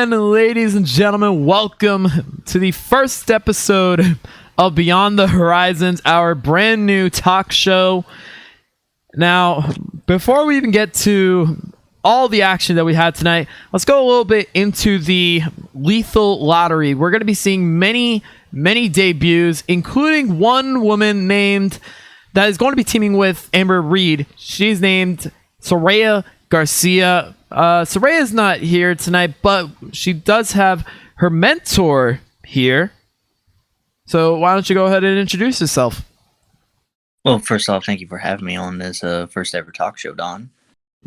And ladies and gentlemen, welcome to the first episode of Beyond the Horizons, our brand new talk show. Now, before we even get to all the action that we had tonight, let's go a little bit into the Lethal Lottery. We're going to be seeing many debuts, including one woman named that is going to be teaming with Amber Reed. She's named Saraya Garcia. Saraya is not here tonight, but she does have her mentor here. So why don't you go ahead and introduce yourself? Well, first off, thank you for having me on this first ever talk show, Don.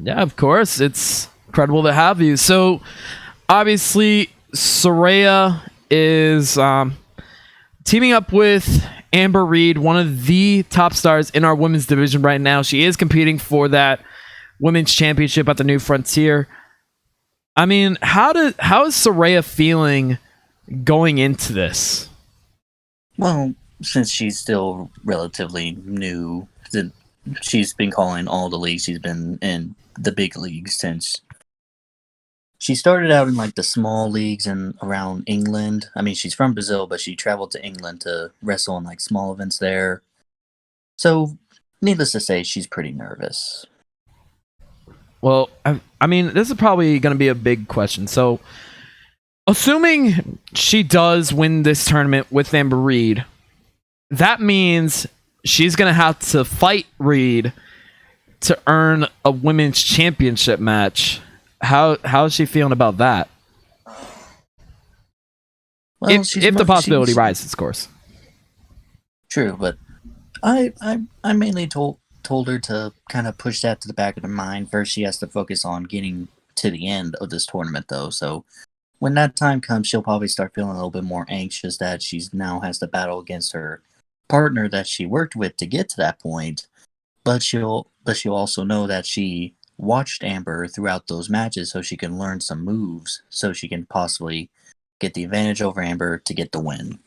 Yeah, of course. It's incredible to have you. So obviously, Saraya is teaming up with Amber Reed, one of the top stars in our women's division right now. She is competing for that women's championship at the New Frontier. I mean, how is Saraya feeling going into this? Well, since she's still relatively new, she's been calling all the leagues. She's been in the big leagues since she started out in like the small leagues and around England. I mean, she's from Brazil, but she traveled to England to wrestle in like small events there. So, needless to say, she's pretty nervous. Well, I mean, this is probably going to be a big question. So, assuming she does win this tournament with Amber Reed, that means she's going to have to fight Reed to earn a women's championship match. How is she feeling about that? Well, if the possibility rises, of course. True, but I mainly told her to kind of push that to the back of her mind. First, she has to focus on getting to the end of this tournament, though. So when that time comes, she'll probably start feeling a little bit more anxious that she now has to battle against her partner that she worked with to get to that point. But she'll also know that she watched Amber throughout those matches, so she can learn some moves, so she can possibly get the advantage over Amber to get the win.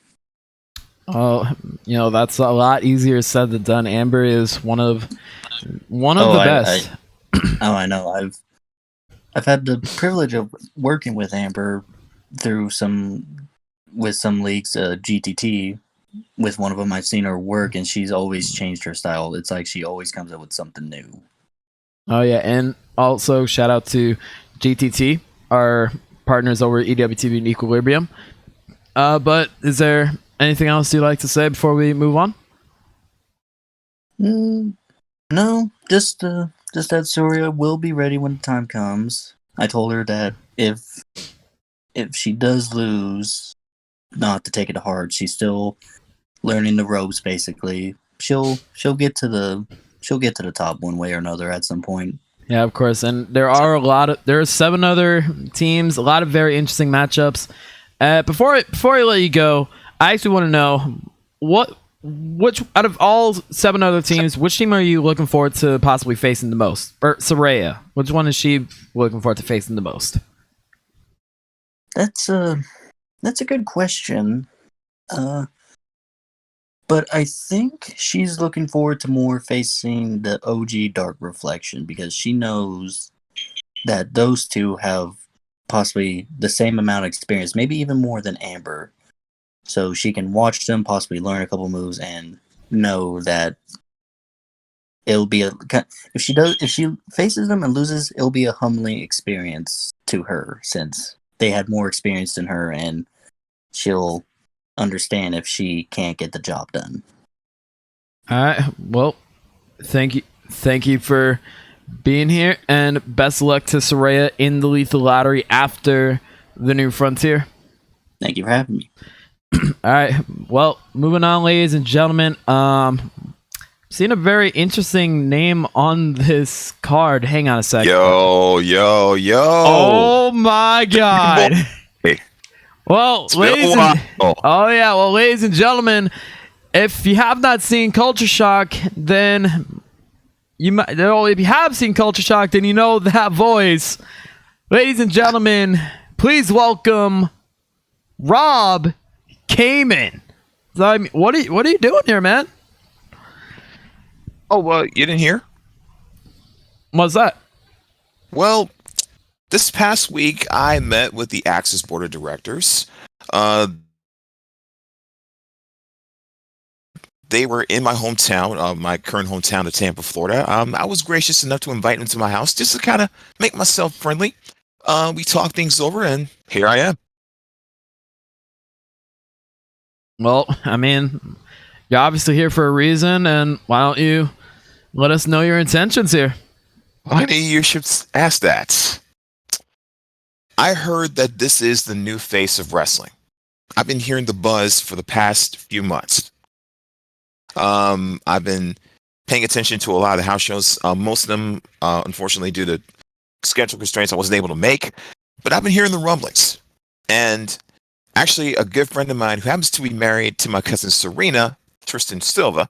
Oh, that's a lot easier said than done. Amber is one of the best. I know. I've had the privilege of working with Amber through some leagues, GTT. With one of them, I've seen her work, and she's always changed her style. It's like she always comes up with something new. Oh yeah, and also shout out to GTT, our partners over at EWTV and Equilibrium. But is there anything else you'd like to say before we move on? No, just that Surya will be ready when the time comes. I told her that if she does lose, not to take it to heart. She's still learning the ropes. Basically, she'll get to the top one way or another at some point. Yeah, of course. And there are 7 other teams, a lot of very interesting matchups. Before I let you go, I actually want to know which out of all 7 other teams, which team are you looking forward to possibly facing the most? Or Saraya, which one is she looking forward to facing the most? That's a good question. But I think she's looking forward to more facing the OG Dark Reflection, because she knows that those two have possibly the same amount of experience, maybe even more than Amber. So she can watch them, possibly learn a couple moves, and know that it'll be if she faces them and loses, it'll be a humbling experience to her, since they had more experience than her, and she'll understand if she can't get the job done. All right. Well, thank you for being here, and best of luck to Saraya in the Lethal Lottery after the New Frontier. Thank you for having me. All right. Well, moving on, ladies and gentlemen. Seen a very interesting name on this card. Hang on a second. Yo. Oh my God. Well, ladies and gentlemen, if you have not seen Culture Shock, then if you have seen Culture Shock, then you know that voice. Ladies and gentlemen, please welcome Rob Kamen. So, I mean, what are you doing here, man? Oh, you didn't hear? What's that? Well, This past week, I met with the Axis board of directors. Uh, they were in my hometown, my current hometown of Tampa, Florida. I was gracious enough to invite them to my house just to kind of make myself friendly. We talked things over, and here I am. Well, I mean, you're obviously here for a reason, and why don't you let us know your intentions here? Why do you should ask that? I heard that this is the new face of wrestling. I've been hearing the buzz for the past few months. I've been paying attention to a lot of the house shows. Most of them, unfortunately, due to schedule constraints, I wasn't able to make. But I've been hearing the rumblings. And actually, a good friend of mine who happens to be married to my cousin Serena, Tristan Silva,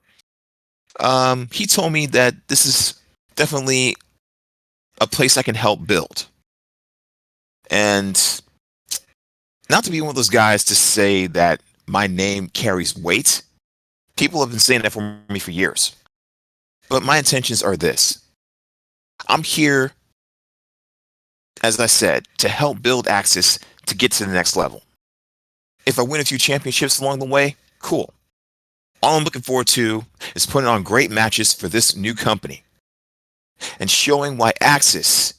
he told me that this is definitely a place I can help build. And not to be one of those guys to say that my name carries weight. People have been saying that for me for years. But my intentions are this. I'm here, as I said, to help build Axis to get to the next level. If I win a few championships along the way, cool. All I'm looking forward to is putting on great matches for this new company and showing why Axis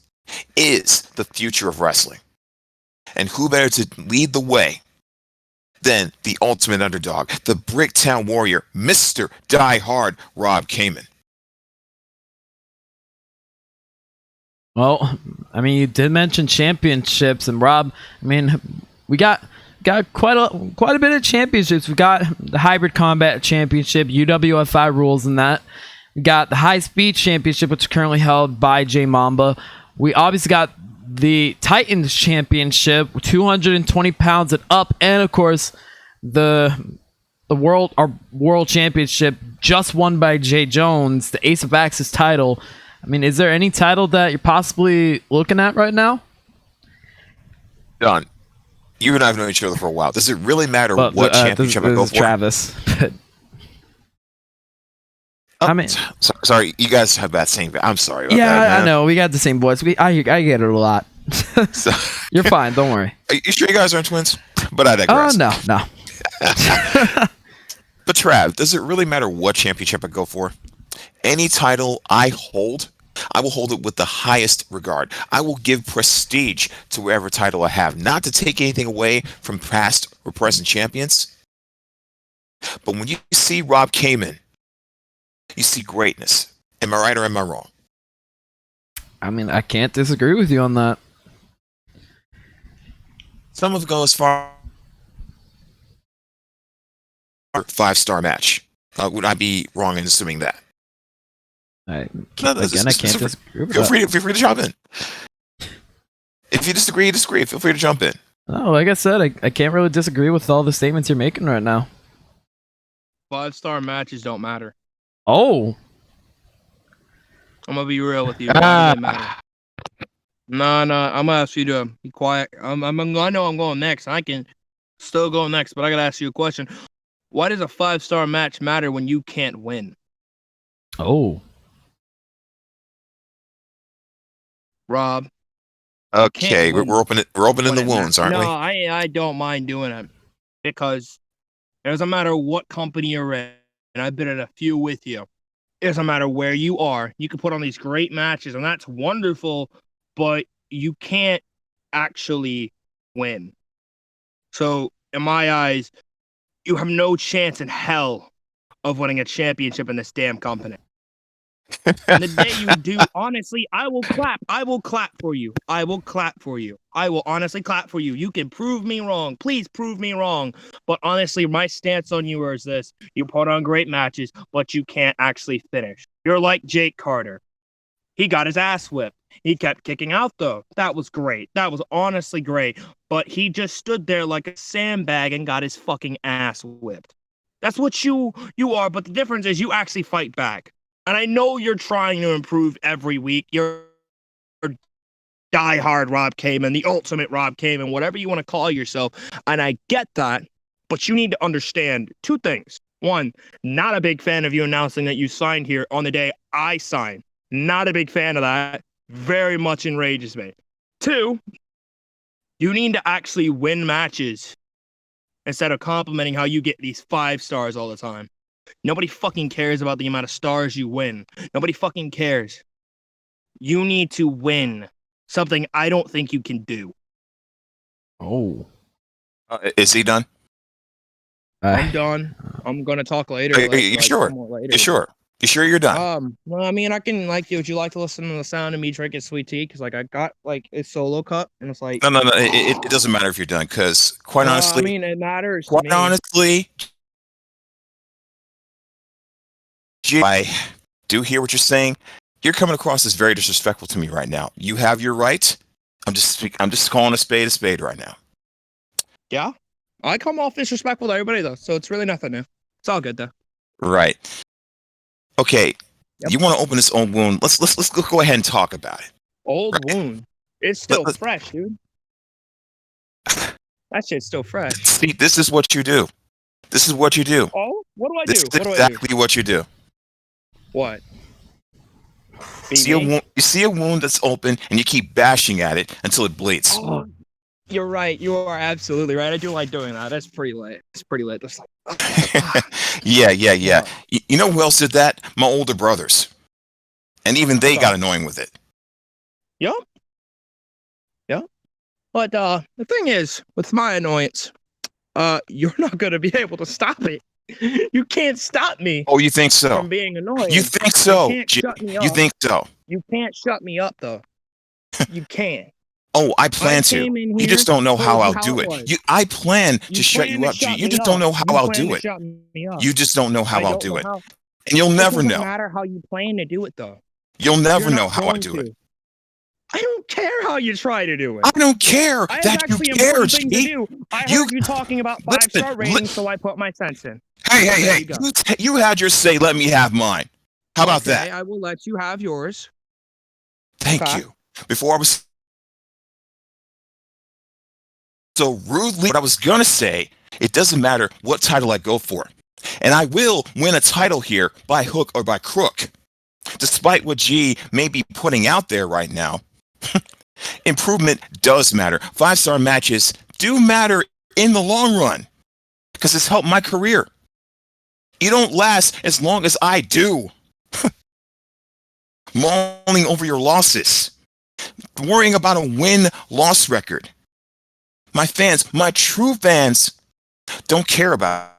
is the future of wrestling. And who better to lead the way than the ultimate underdog, the Bricktown Warrior, Mr. Die Hard, Rob Kamen. Well, I mean, you did mention championships, and Rob, I mean, we got quite a bit of championships. We got the Hybrid Combat Championship, UWFI rules, and that. We got the High Speed Championship, which is currently held by J Mamba. We obviously got the Titans Championship, 220 pounds and up, and of course the world championship just won by Jay Jones, the Ace of Axis title. I mean, is there any title that you're possibly looking at right now? Don, you and I have known each other for a while. Does it really matter what championship I go for? Travis. I mean, sorry, you guys have that same. I'm sorry. About yeah, that, I know. We got the same voice. I get it a lot. So, you're fine. Don't worry. Are you sure you guys aren't twins? But I digress. Oh no. But Trav, does it really matter what championship I go for? Any title I hold, I will hold it with the highest regard. I will give prestige to whatever title I have, not to take anything away from past or present champions. But when you see Rob Kamen, you see greatness. Am I right or am I wrong? I mean, I can't disagree with you on that. Some of go as far 5-star match. Would I be wrong in assuming that? I can't disagree with feel free to jump in. If you disagree, feel free to jump in. Oh, like I said, I can't really disagree with all the statements you're making right now. 5-star matches don't matter. Oh. I'm gonna be real with you. Why does it matter? No, I'm gonna ask you to be quiet. I know I'm going next. I can still go next, but I gotta ask you a question. Why does a 5-star match matter when you can't win? Oh. Rob. Okay, we're opening the wounds, aren't we? No, I don't mind doing it because it doesn't matter what company you're in, and I've been in a few with you. It doesn't matter where you are. You can put on these great matches, and that's wonderful, but you can't actually win. So, in my eyes, you have no chance in hell of winning a championship in this damn company. And the day you do, honestly, I will clap. I will clap for you. I will clap for you. I will honestly clap for you. You can prove me wrong. Please prove me wrong. But honestly, my stance on you is this. You put on great matches, but you can't actually finish. You're like Jake Carter. He got his ass whipped. He kept kicking out, though. That was great. That was honestly great. But he just stood there like a sandbag and got his fucking ass whipped. That's what you are, but the difference is you actually fight back. And I know you're trying to improve every week. You're diehard Rob Kamen, the ultimate Rob Kamen, whatever you want to call yourself. And I get that, but you need to understand two things. One, not a big fan of you announcing that you signed here on the day I signed. Not a big fan of that. Very much enrages me. 2, you need to actually win matches instead of complimenting how you get these 5 stars all the time. Nobody fucking cares about the amount of stars you win. Nobody fucking cares. You need to win something I don't think you can do. Oh. Is he done? I'm done. I'm gonna talk later. Are you sure? somewhat later. You sure? You sure you're done? Well, I mean, I can would you like to listen to the sound of me drinking sweet tea? Because I got a solo cup, and it's like. No. It doesn't matter if you're done, because quite honestly, I mean, it matters. quite honestly, I do hear what you're saying. You're coming across as very disrespectful to me right now. You have your right. I'm just calling a spade right now. Yeah, I come off disrespectful to everybody though, so it's really nothing new. It's all good though. Right. Okay. Yep. You want to open this old wound? Let's go ahead and talk about it. Old Right. wound. It's still Let- fresh, dude. That shit's still fresh. See, this is what you do. This is what you do. Oh, what do I This do? is What do I do? exactly what you do. What? You BB? see a wound that's open, and you keep bashing at it until it bleeds. Oh, you're right. You are absolutely right. I do like doing that. That's pretty lit. It's pretty lit. That's like, Yeah. You know who else did that? My older brothers. And even they got annoying with it. Yup. But the thing is, with my annoyance, you're not gonna be able to stop it. You can't stop me Oh, you think so? from being annoying. You think so? You can't shut me You up. think so? You can't shut me up though. You can't. Oh, I plan to. came in You here, just don't know told how you I'll how do it it. was. I plan to shut plan you to up, G. shut You me just up. don't know how You I'll plan do to it. shut me up. You just don't know how I I'll don't do know it. how- And you'll It never doesn't know. matter how you plan to do it though. You'll never You're know not how I going do it. to. I don't care how you try to do it. I don't care I have that you actually care, important things to G. do. I You- heard you talking about Listen, 5-star ratings, so I put my sense in. Hey, There you go. you had your say. Let me have mine. How about Okay, that? I will let you have yours. Thank Okay. you. Before I was so rudely, what I was gonna say, it doesn't matter what title I go for, and I will win a title here by hook or by crook. Despite what G may be putting out there right now, improvement does matter. 5-star matches do matter in the long run because it's helped my career. You don't last as long as I do. Mulling over your losses, worrying about a win-loss record. My fans, my true fans, don't care about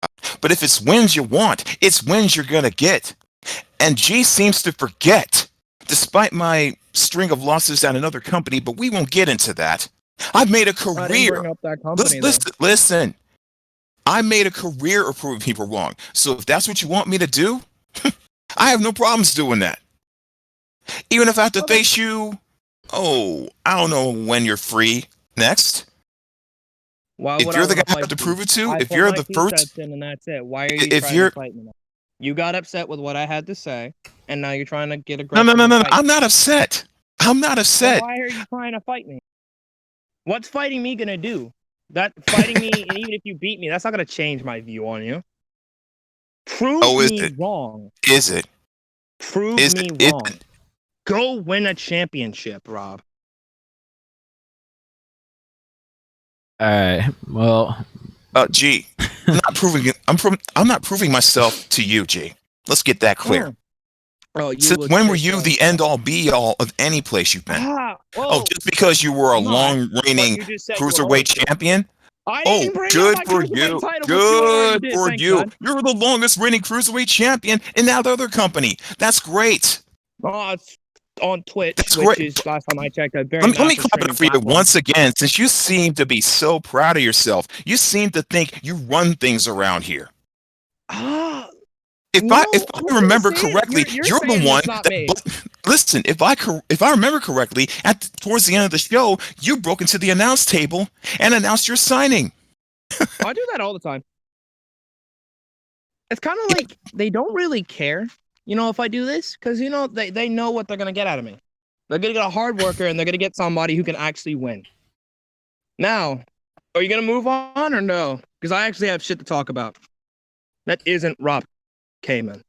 it. But if it's wins you want, it's wins you're going to get. And G seems to forget, despite my string of losses at another company, but we won't get into that. I've made a I didn't career. bring up that company, Listen. I made a career of proving people wrong. So if that's what you want me to do, I have no problems doing that. Even if I have to Okay. face you, I don't know when you're free next. Why If would you're the wanna guy I have fight to you? prove it to, I if put you're my the 2 first, cents in and that's it. Why are you if trying you're to fight me now? You got upset with what I had to say, and now you're trying to get no, aggressive. no, no, and no, no, fight I'm me. not upset. I'm not Then upset. why are you trying to fight me? What's fighting me gonna do? That fighting me, and even if you beat me, that's not gonna change my view on you. Prove Oh, is me it? wrong. Is it? Prove Is me it? Is wrong. it? Go win a championship, Rob. All right. Well, G, I'm not proving it. I'm not proving myself to you, G. Let's get that clear. Oh, you Since when were you the end all be all of any place you've been? Oh, Just because you were a I'm not. long reigning you just said you were going cruiserweight to. champion? I Oh, didn't bring good up my for cruiserweight you. title, but you already Good did. for Thanks, you. man. You're the longest reigning cruiserweight champion in that other company. That's great. Oh, it's on Twitch, That's which great. is last time I checked a very Let me massive clap it streaming up for you platform. once again, since you seem to be so proud of yourself. You seem to think you run things around here. Ah, If no, I I wasn't remember saying- correctly, you're you're saying the one it's not that. me. Listen, if I remember correctly, towards the end of the show, you broke into the announce table and announced your signing. I do that all the time. It's kind of like they don't really care, if I do this, because they know what they're gonna get out of me. They're gonna get a hard worker, and they're gonna get somebody who can actually win. Now, are you gonna move on or no? Because I actually have shit to talk about. That isn't Rob Kamen.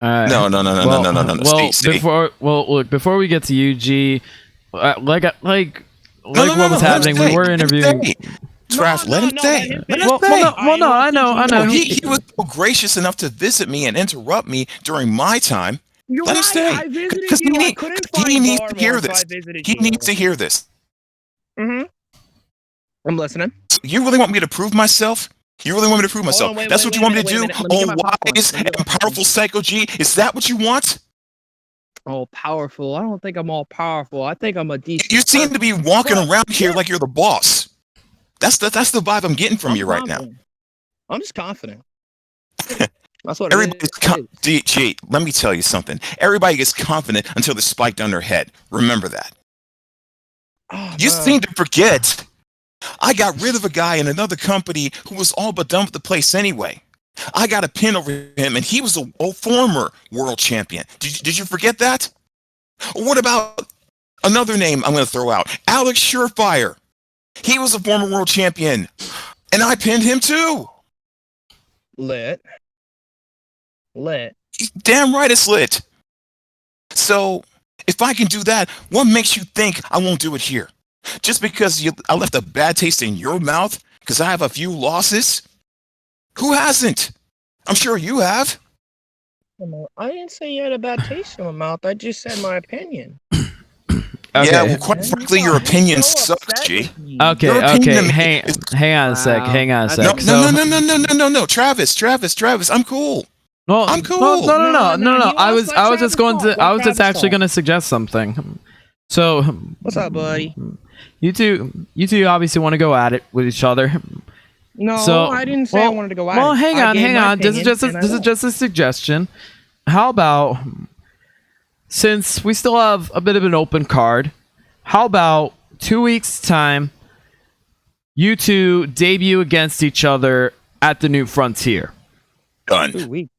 All right. No, no, no, no, Well, no, no, no, no. well, See. before we get to you, G, like No, what was happening, we were interviewing. Trav, let him stay. Let him Well, stay. no, I know. No, he was so gracious enough to visit me and interrupt me during my time. You're Let him right. stay. I visited Because you. I couldn't find he needs to Barmore hear if this. I visited He you. needs to hear this. Mm-hmm. I'm listening. So you really want me to prove myself? You really want me to prove myself? on, wait, That's wait, what you wait want a me to do? minute, wait a minute. Let me get Oh, my popcorn. wise Let me get my and powerful Psycho G? Is that what you want? Oh, powerful. I don't think I'm all powerful. I think I'm a decent. You seem to be walking But- around here like you're the boss. That's the vibe I'm getting from I'm you right now. confident. I'm just confident. That's what Everybody's it is. G, let me tell you something. Everybody gets confident until they're spiked on their head. Remember that. Oh, You man. seem to forget. I got rid of a guy in another company who was all but done with the place anyway. I got a pin over him, and he was a former world champion. Did you forget that? What about another name I'm going to throw out? Alex Surefire. He was a former world champion, and I pinned him too. Lit. Damn right it's lit. So, if I can do that, what makes you think I won't do it here? Just because I left a bad taste in your mouth because I have a few losses? Who hasn't? I'm sure you have. I didn't say you had a bad taste in my mouth. I just said my opinion. Okay. Yeah, well, quite frankly, your opinion sucks, G. Okay, Your opinion to me hang on a sec. Wow. Hang on a No, sec. No, Travis, I'm cool. No, I'm cool. No. No, I was let just Travis going to. talk. I Let was just Travis actually talk. going to suggest something. So, What's up, buddy? you two obviously want to go at it with each other. No, So, I didn't say I wanted to go out. Well, hang on. This is just a suggestion. How about, since we still have a bit of an open card, how about 2 weeks time, you two debut against each other at the New Frontier? Done. 2 weeks.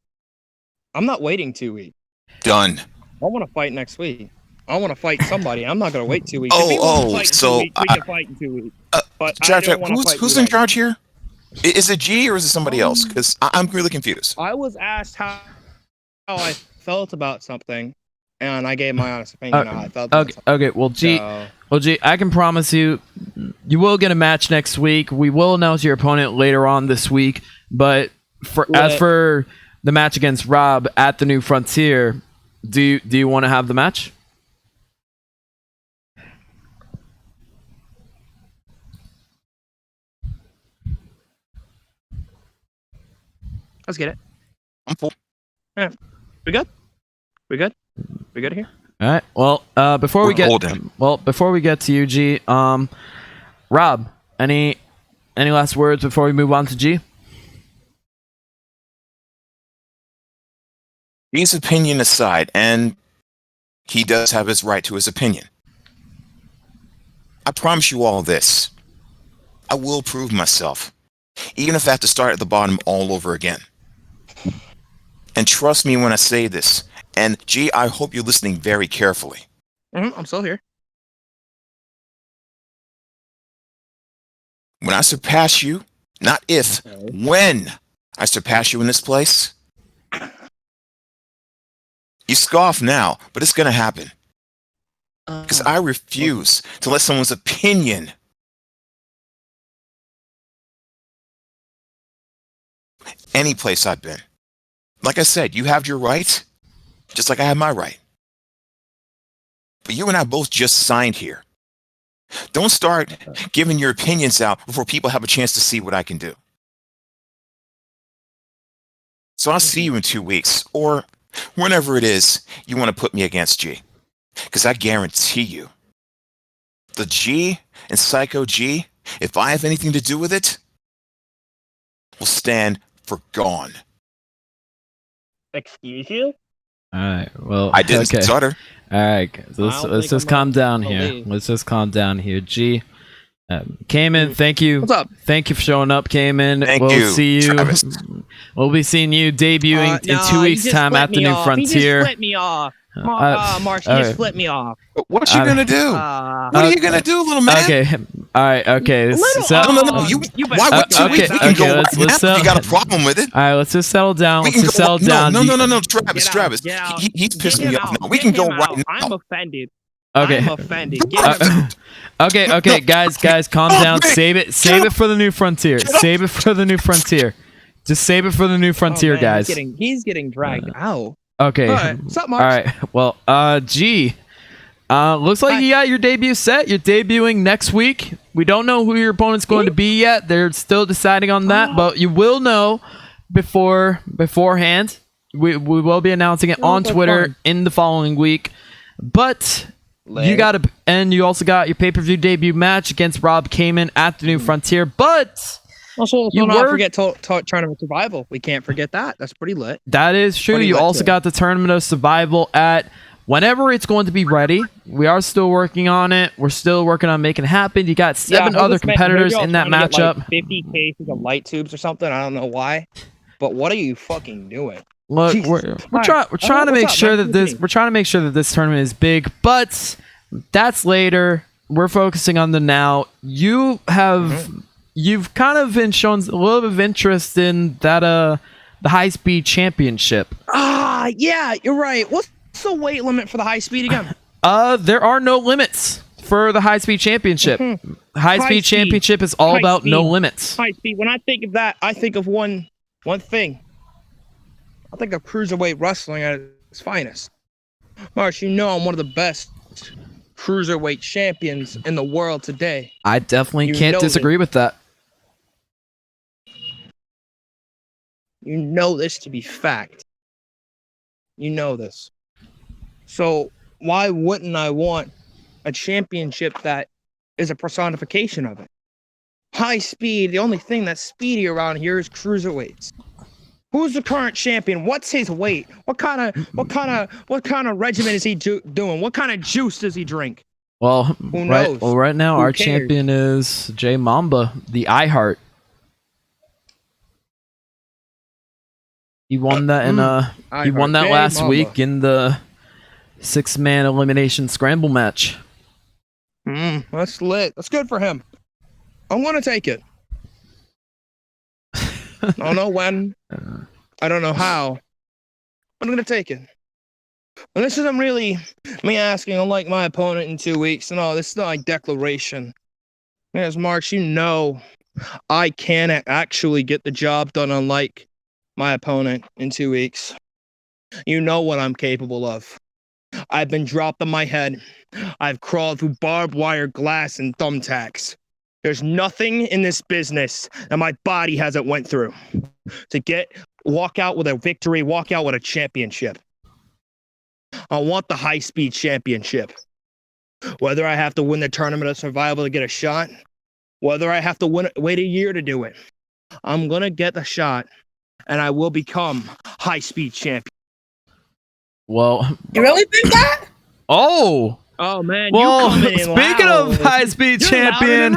I'm not waiting 2 weeks. Done. I want to fight next week. I want to fight somebody. I'm not going to wait 2 weeks. Oh, If he wants to oh, fight in 2 so weeks, we can fight in 2 weeks. But I Trav, don't want to fight who's you in right charge here? Is it G or is it somebody else? Because I'm really confused. now. I was asked how I felt about something, and I gave my honest opinion on how I felt about something. Okay. Well, G, So, I can promise you, you will get a match next week. We will announce your opponent later on this week. But as for the match against Rob at the New Frontier, do you want to have the match? let's get it. I'm full. We good? We good here? All right. Well, before we get Golden. before we get to you, G, Rob, any last words before we move on to G? His opinion aside, and he does have his right to his opinion. I promise you all this. I will prove myself, even if I have to start at the bottom all over again. And trust me when I say this. And G, I hope you're listening very carefully. I'm still here. When I surpass you, not if, when I surpass you in this place, you scoff now, but it's going to happen. Because I refuse to let someone's opinion any place I've been. Like I said, you have your right, just like I have my right. But you and I both just signed here. Don't start giving your opinions out before people have a chance to see what I can do. So I'll see you in 2 weeks, or whenever it is you want to put me against G. Because I guarantee you, the G and Psycho G, if I have anything to do with it, will stand for gone. Excuse you? All right. Well, I didn't stutter. All right. So I don't let's think just I'm calm down gonna here. leave. Let's just calm down here. G, Cayman, thank you. What's up? Thank you for showing up, Cayman. Thank we'll you, see you. Travis. We'll be seeing you debuting in No, 2 he weeks' just time flipped at the me New off. Frontier. He just flipped me off. Marsh, you just flipped me off. What you gonna do? What are you gonna do, little man? Okay, all right, okay. No. Why would 2 weeks? We can go right now if you got a problem with it. All right, let's just settle down. We Let's can just go settle right, down. no, Travis. He's pissing me off now. We can go right now. I'm offended. Okay. I'm offended. Get him. Okay, guys, calm down. Save it for the new frontier. Save it for the new frontier. Just save it for the new frontier, man, guys. He's getting dragged out. Okay. All right. What's up, Mark? All right. Well, G. Looks like you got your debut set. You're debuting next week. We don't know who your opponent's going to be yet. They're still deciding on that, but you will know beforehand. We will be announcing it on Twitter in the following week. But you also got your pay-per-view debut match against Rob Kamen at the New Frontier. But also, not forget Tournament Survival. We can't forget that. That's pretty lit. That is true. You also got the Tournament of Survival at whenever it's going to be ready. We are still working on it. We're still working on making it happen. You got 7 other competitors in that matchup. 50 cases of light tubes or something. I don't know why. But what are you fucking doing? Look, we're trying to make sure that this tournament is big, but that's later. We're focusing on the now. You've kind of been shown a little bit of interest in that the high speed championship. Yeah, you're right. What's the weight limit for the high speed again? There are no limits for the high speed championship. High speed championship is all about no limits. High speed. When I think of that, I think of one thing. I think of cruiserweight wrestling at its finest. Marsh, you know I'm one of the best cruiserweight champions in the world today. I definitely can't disagree with that. You know this to be fact. You know this. So why wouldn't I want a championship that is a personification of it? High speed, the only thing that's speedy around here is cruiserweights. Who's the current champion? What's his weight? What kind of regimen is he doing? What kind of juice does he drink? Well, who knows? Right now our champion is Jay Mamba, the iHeart. He won that last week in the 6-man elimination scramble match. That's lit. That's good for him. I'm gonna take it. I don't know when. I don't know how. I'm gonna take it. And this isn't really me asking, unlike my opponent in 2 weeks. No, this is not like declaration. As Marks, you know, I can actually get the job done, unlike my opponent in 2 weeks. You know what I'm capable of. I've been dropped on my head. I've crawled through barbed wire, glass, and thumbtacks. There's nothing in this business that my body hasn't went through to walk out with a victory, walk out with a championship. I want the high-speed championship. Whether I have to win the Tournament of Survival to get a shot, whether I have to wait a year to do it, I'm going to get the shot, and I will become high-speed champion. Well, you really think that? Oh man! Well, speaking of high speed champion,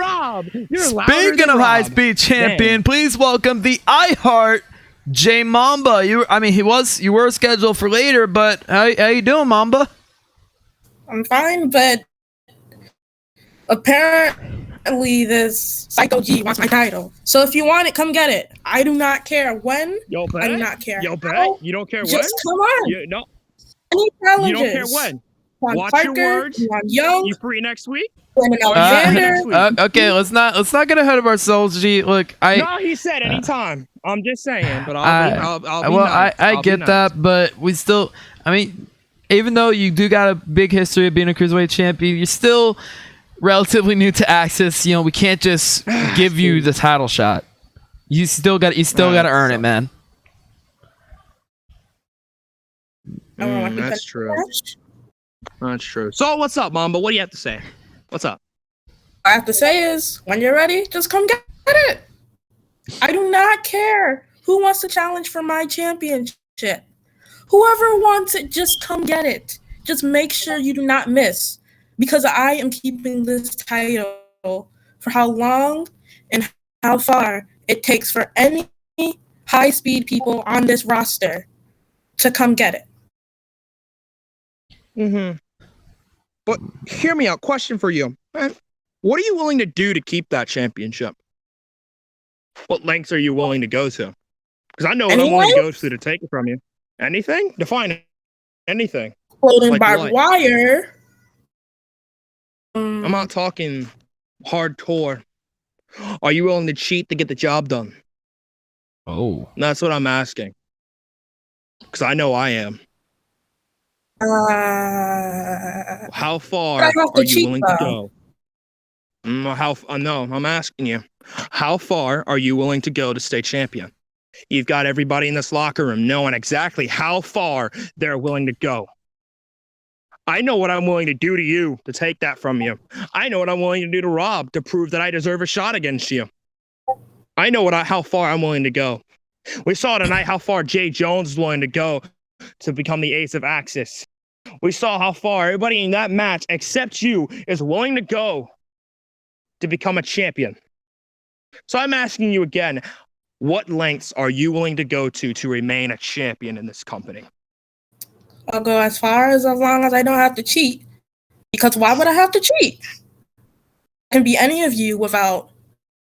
please welcome the iHeart Jay Mamba. You were scheduled for later, but how you doing, Mamba? I'm fine, but apparently this Psycho G wants my title. So if you want it, come get it. I do not care when. I do not care. You don't care when? Just come on. You don't care when. Watch Parker, your words. Young. You free next week? Okay, let's not get ahead of ourselves, G. Look, No, he said anytime. I'm just saying, but I'll be nice. I get that, but we still. Even though you do got a big history of being a cruiserweight champion, you're still relatively new to Axis. We can't just give you the title shot. You still got to earn it, man. That's true. That's true. So what's up, Mamba? What do you have to say? What's up? All I have to say is, when you're ready, just come get it. I do not care who wants to challenge for my championship. Whoever wants it, just come get it. Just make sure you do not miss, because I am keeping this title for how long and how far it takes for any high-speed people on this roster to come get it. Mm-hmm. But hear me out. Question for you. What are you willing to do to keep that championship? What lengths are you willing to go to? Because I know what I'm willing to go to take it from you. Anything? Define anything. Floating Like barbed what? wire. I'm not talking hardcore. Are you willing to cheat to get the job done? Oh. That's what I'm asking. Because I know I am. How far I have to are you cheat, willing though. to go? No, I'm asking you. How far are you willing to go to stay champion? You've got everybody in this locker room knowing exactly how far they're willing to go. I know what I'm willing to do to you to take that from you. I know what I'm willing to do to Rob to prove that I deserve a shot against you. I know how far I'm willing to go. We saw tonight how far Jay Jones is willing to go to become the ace of Axis. We saw how far everybody in that match, except you, is willing to go to become a champion. So I'm asking you again, what lengths are you willing to go to remain a champion in this company? I'll go as long as I don't have to cheat. Because why would I have to cheat? I can be any of you without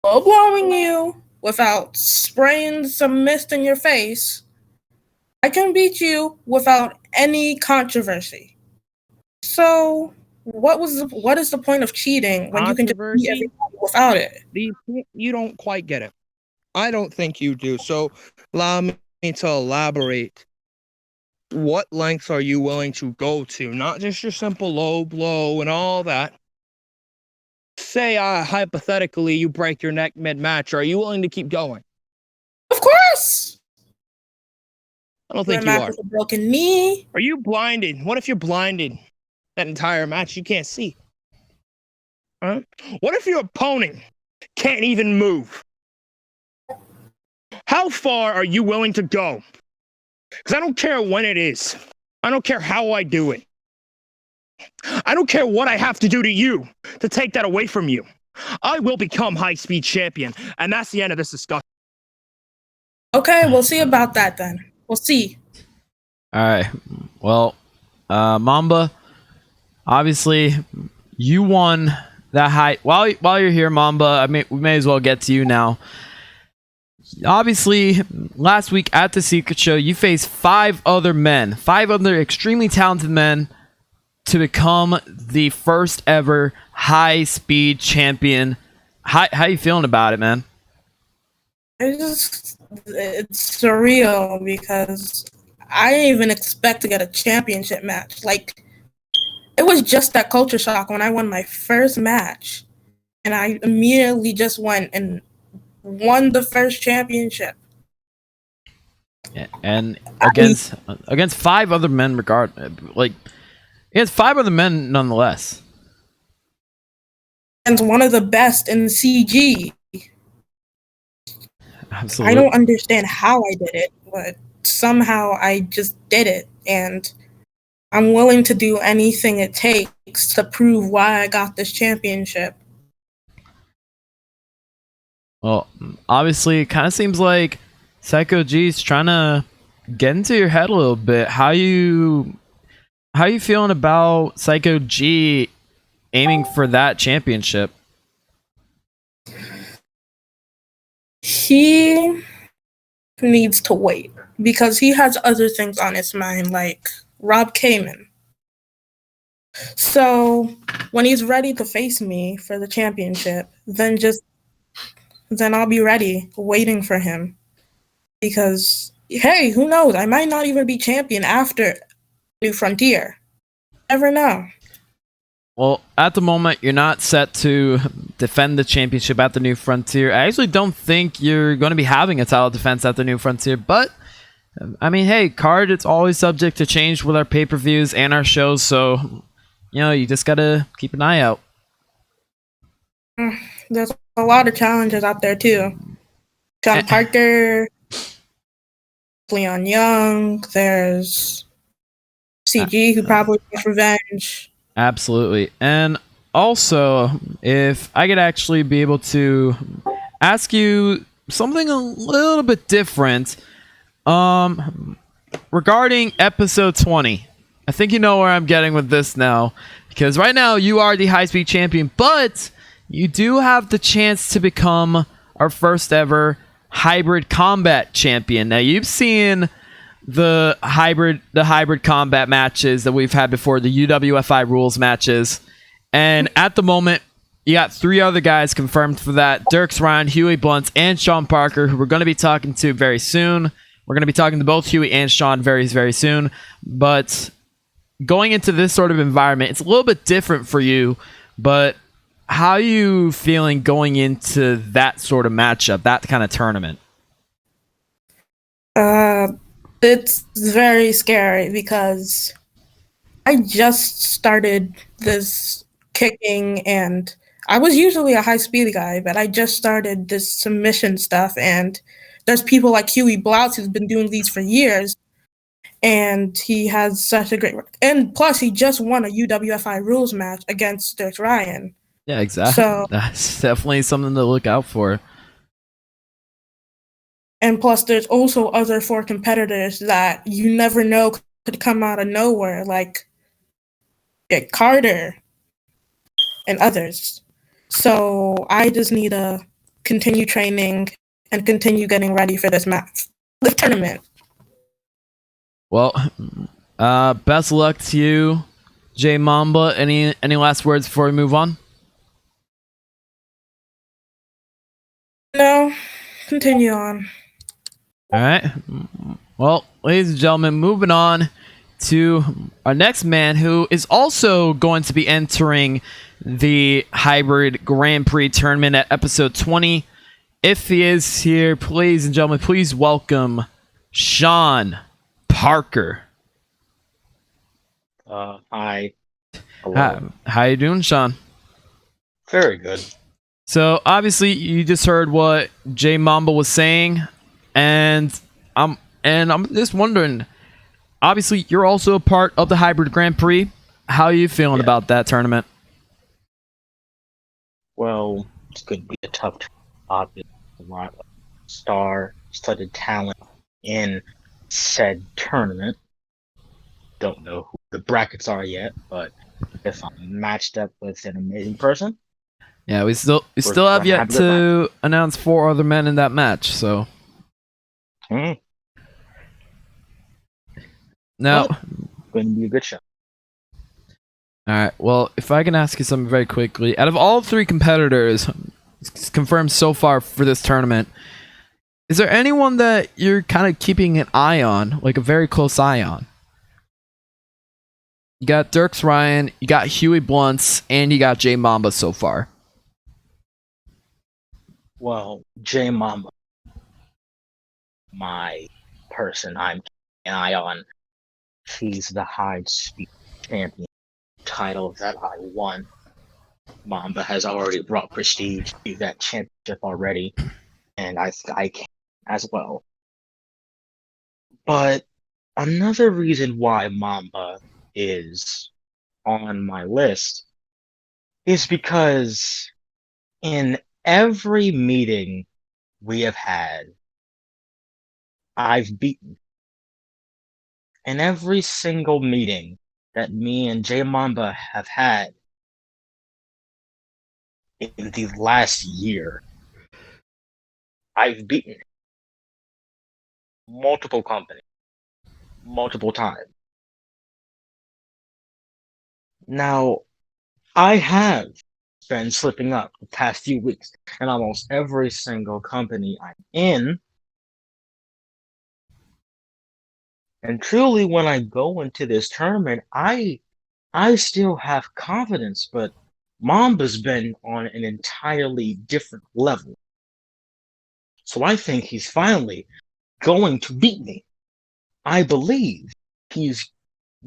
blowing you, without spraying some mist in your face. I can beat you without any controversy. So what is the point of cheating when you can just beat everybody without it? You don't quite get it. I don't think you do. So allow me to elaborate. What lengths are you willing to go to? Not just your simple low blow and all that. Say, hypothetically, you break your neck mid-match. Are you willing to keep going? Of course! I don't think you are. With a broken knee. Are you blinded? What if you're blinded? That entire match, you can't see. Huh? What if your opponent can't even move? How far are you willing to go? Because I don't care when it is. I don't care how I do it. I don't care what I have to do to you to take that away from you. I will become high-speed champion, and that's the end of this discussion. Okay, we'll see about that then. We'll see. All right. Well, Mamba, obviously, you won that height. While you're here, Mamba, we may as well get to you now. Obviously, last week at the Secret Show, you faced 5 other extremely talented men to become the first ever high-speed champion. How you feeling about it, man? It's surreal because I didn't even expect to get a championship match. Like, it was just that culture shock when I won my first match, and I immediately just went and won the first championship. And against 5 other men, against 5 other men nonetheless. And one of the best in CG. Absolutely. I don't understand how I did it, but somehow I just did it, and I'm willing to do anything it takes to prove why I got this championship. Well, obviously, it kind of seems like Psycho G's trying to get into your head a little bit. How you feeling about Psycho G aiming for that championship? He needs to wait because he has other things on his mind, like Rob Kamen. So when he's ready to face me for the championship, then I'll be ready, waiting for him. Because, hey, who knows? I might not even be champion after New Frontier. Never know. Well, at the moment, you're not set to defend the championship at the New Frontier. I actually don't think you're going to be having a title defense at the New Frontier. But, hey, card, it's always subject to change with our pay-per-views and our shows. So, you just got to keep an eye out. There's a lot of challenges out there, too. John Parker, Leon Young, there's CG, who probably wants revenge. Absolutely. And also, if I could actually be able to ask you something a little bit different regarding episode 20. I think you know where I'm getting with this now, because right now you are the high speed champion, but you do have the chance to become our first ever hybrid combat champion. Now you've seen the hybrid combat matches that we've had before, the UWFI rules matches, and at the moment you got 3 other guys confirmed for that: Dirks Ryan, Huey Blunt, and Sean Parker, who we're going to be talking to very soon. We're going to be talking to both Huey and Sean very, very soon. But going into this sort of environment, it's a little bit different for you. But how are you feeling going into that sort of matchup, that kind of tournament? It's very scary because I just started this kicking, and I was usually a high speed guy, but I just started this submission stuff, and there's people like Huey Blount who's been doing these for years, and he has such a great work. And plus, he just won a UWFI rules match against Dirk Ryan. Yeah, exactly. So that's definitely something to look out for. And plus, there's also other 4 competitors that you never know could come out of nowhere, like Carter and others. So I just need to continue training and continue getting ready for this match, this tournament. Well, best of luck to you, J Mamba. Any last words before we move on? No, continue on. All right. Well, ladies and gentlemen, moving on to our next man, who is also going to be entering the Hybrid Grand Prix tournament at episode 20. If he is here, ladies and gentlemen, please welcome Sean Parker. Hi. Hello. How you doing, Sean? Very good. So obviously you just heard what J Mamba was saying, and I'm just wondering, obviously you're also a part of the Hybrid Grand Prix. How are you feeling about that tournament? Well, it's going to be a tough obvious a lot of star-studded talent in said tournament. Don't know who the brackets are yet, but if I'm matched up with an amazing person. Yeah, we still have yet to announce 4 other men in that match, so now going to be a good show. Alright, well, if I can ask you something very quickly. Out of all 3 competitors confirmed so far for this tournament, is there anyone that you're kind of keeping an eye on, like a very close eye on? You got Dirks Ryan, you got Huey Blunts, and you got J Mamba so far. Well, J Mamba, my person I'm keeping an eye on. He's the high speed champion title that I won. Mamba has already brought prestige to that championship already, and I can as well. But another reason why Mamba is on my list is because in every meeting we have had, I've beaten. In every single meeting that me and J Mamba have had in the last year, I've beaten multiple companies, multiple times. Now, I have been slipping up the past few weeks, and almost every single company I'm in. And truly, when I go into this tournament, I still have confidence, but Mamba's been on an entirely different level. So I think he's finally going to beat me. I believe he's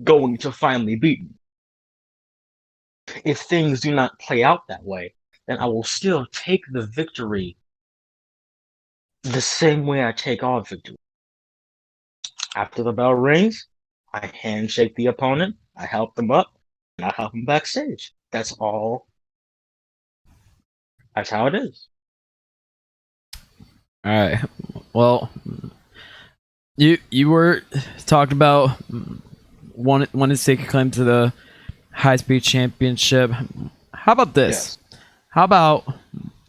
going to finally beat me. If things do not play out that way, then I will still take the victory the same way I take all victory. After the bell rings, I handshake the opponent, I help them up, and I help them backstage. That's all. That's how it is. All right. Well, you were talking about won his second claim to the high speed championship. How about this? Yes. How about,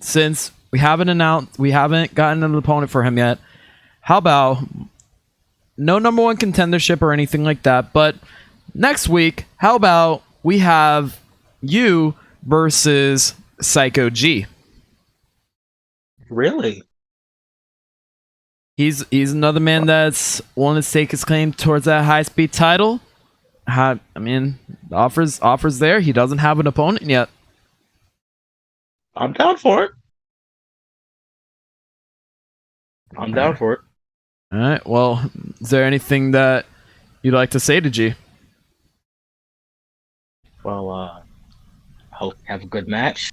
since we haven't gotten an opponent for him yet, how about no number one contendership or anything like that, but next week, how about we have you versus Psycho G? Really? He's another man that's willing to stake his claim towards that high speed title. I mean, the offers there. He doesn't have an opponent yet. I'm down for it. I'm down for it. All right. Well, is there anything that you'd like to say to G? Well, I hope you have a good match.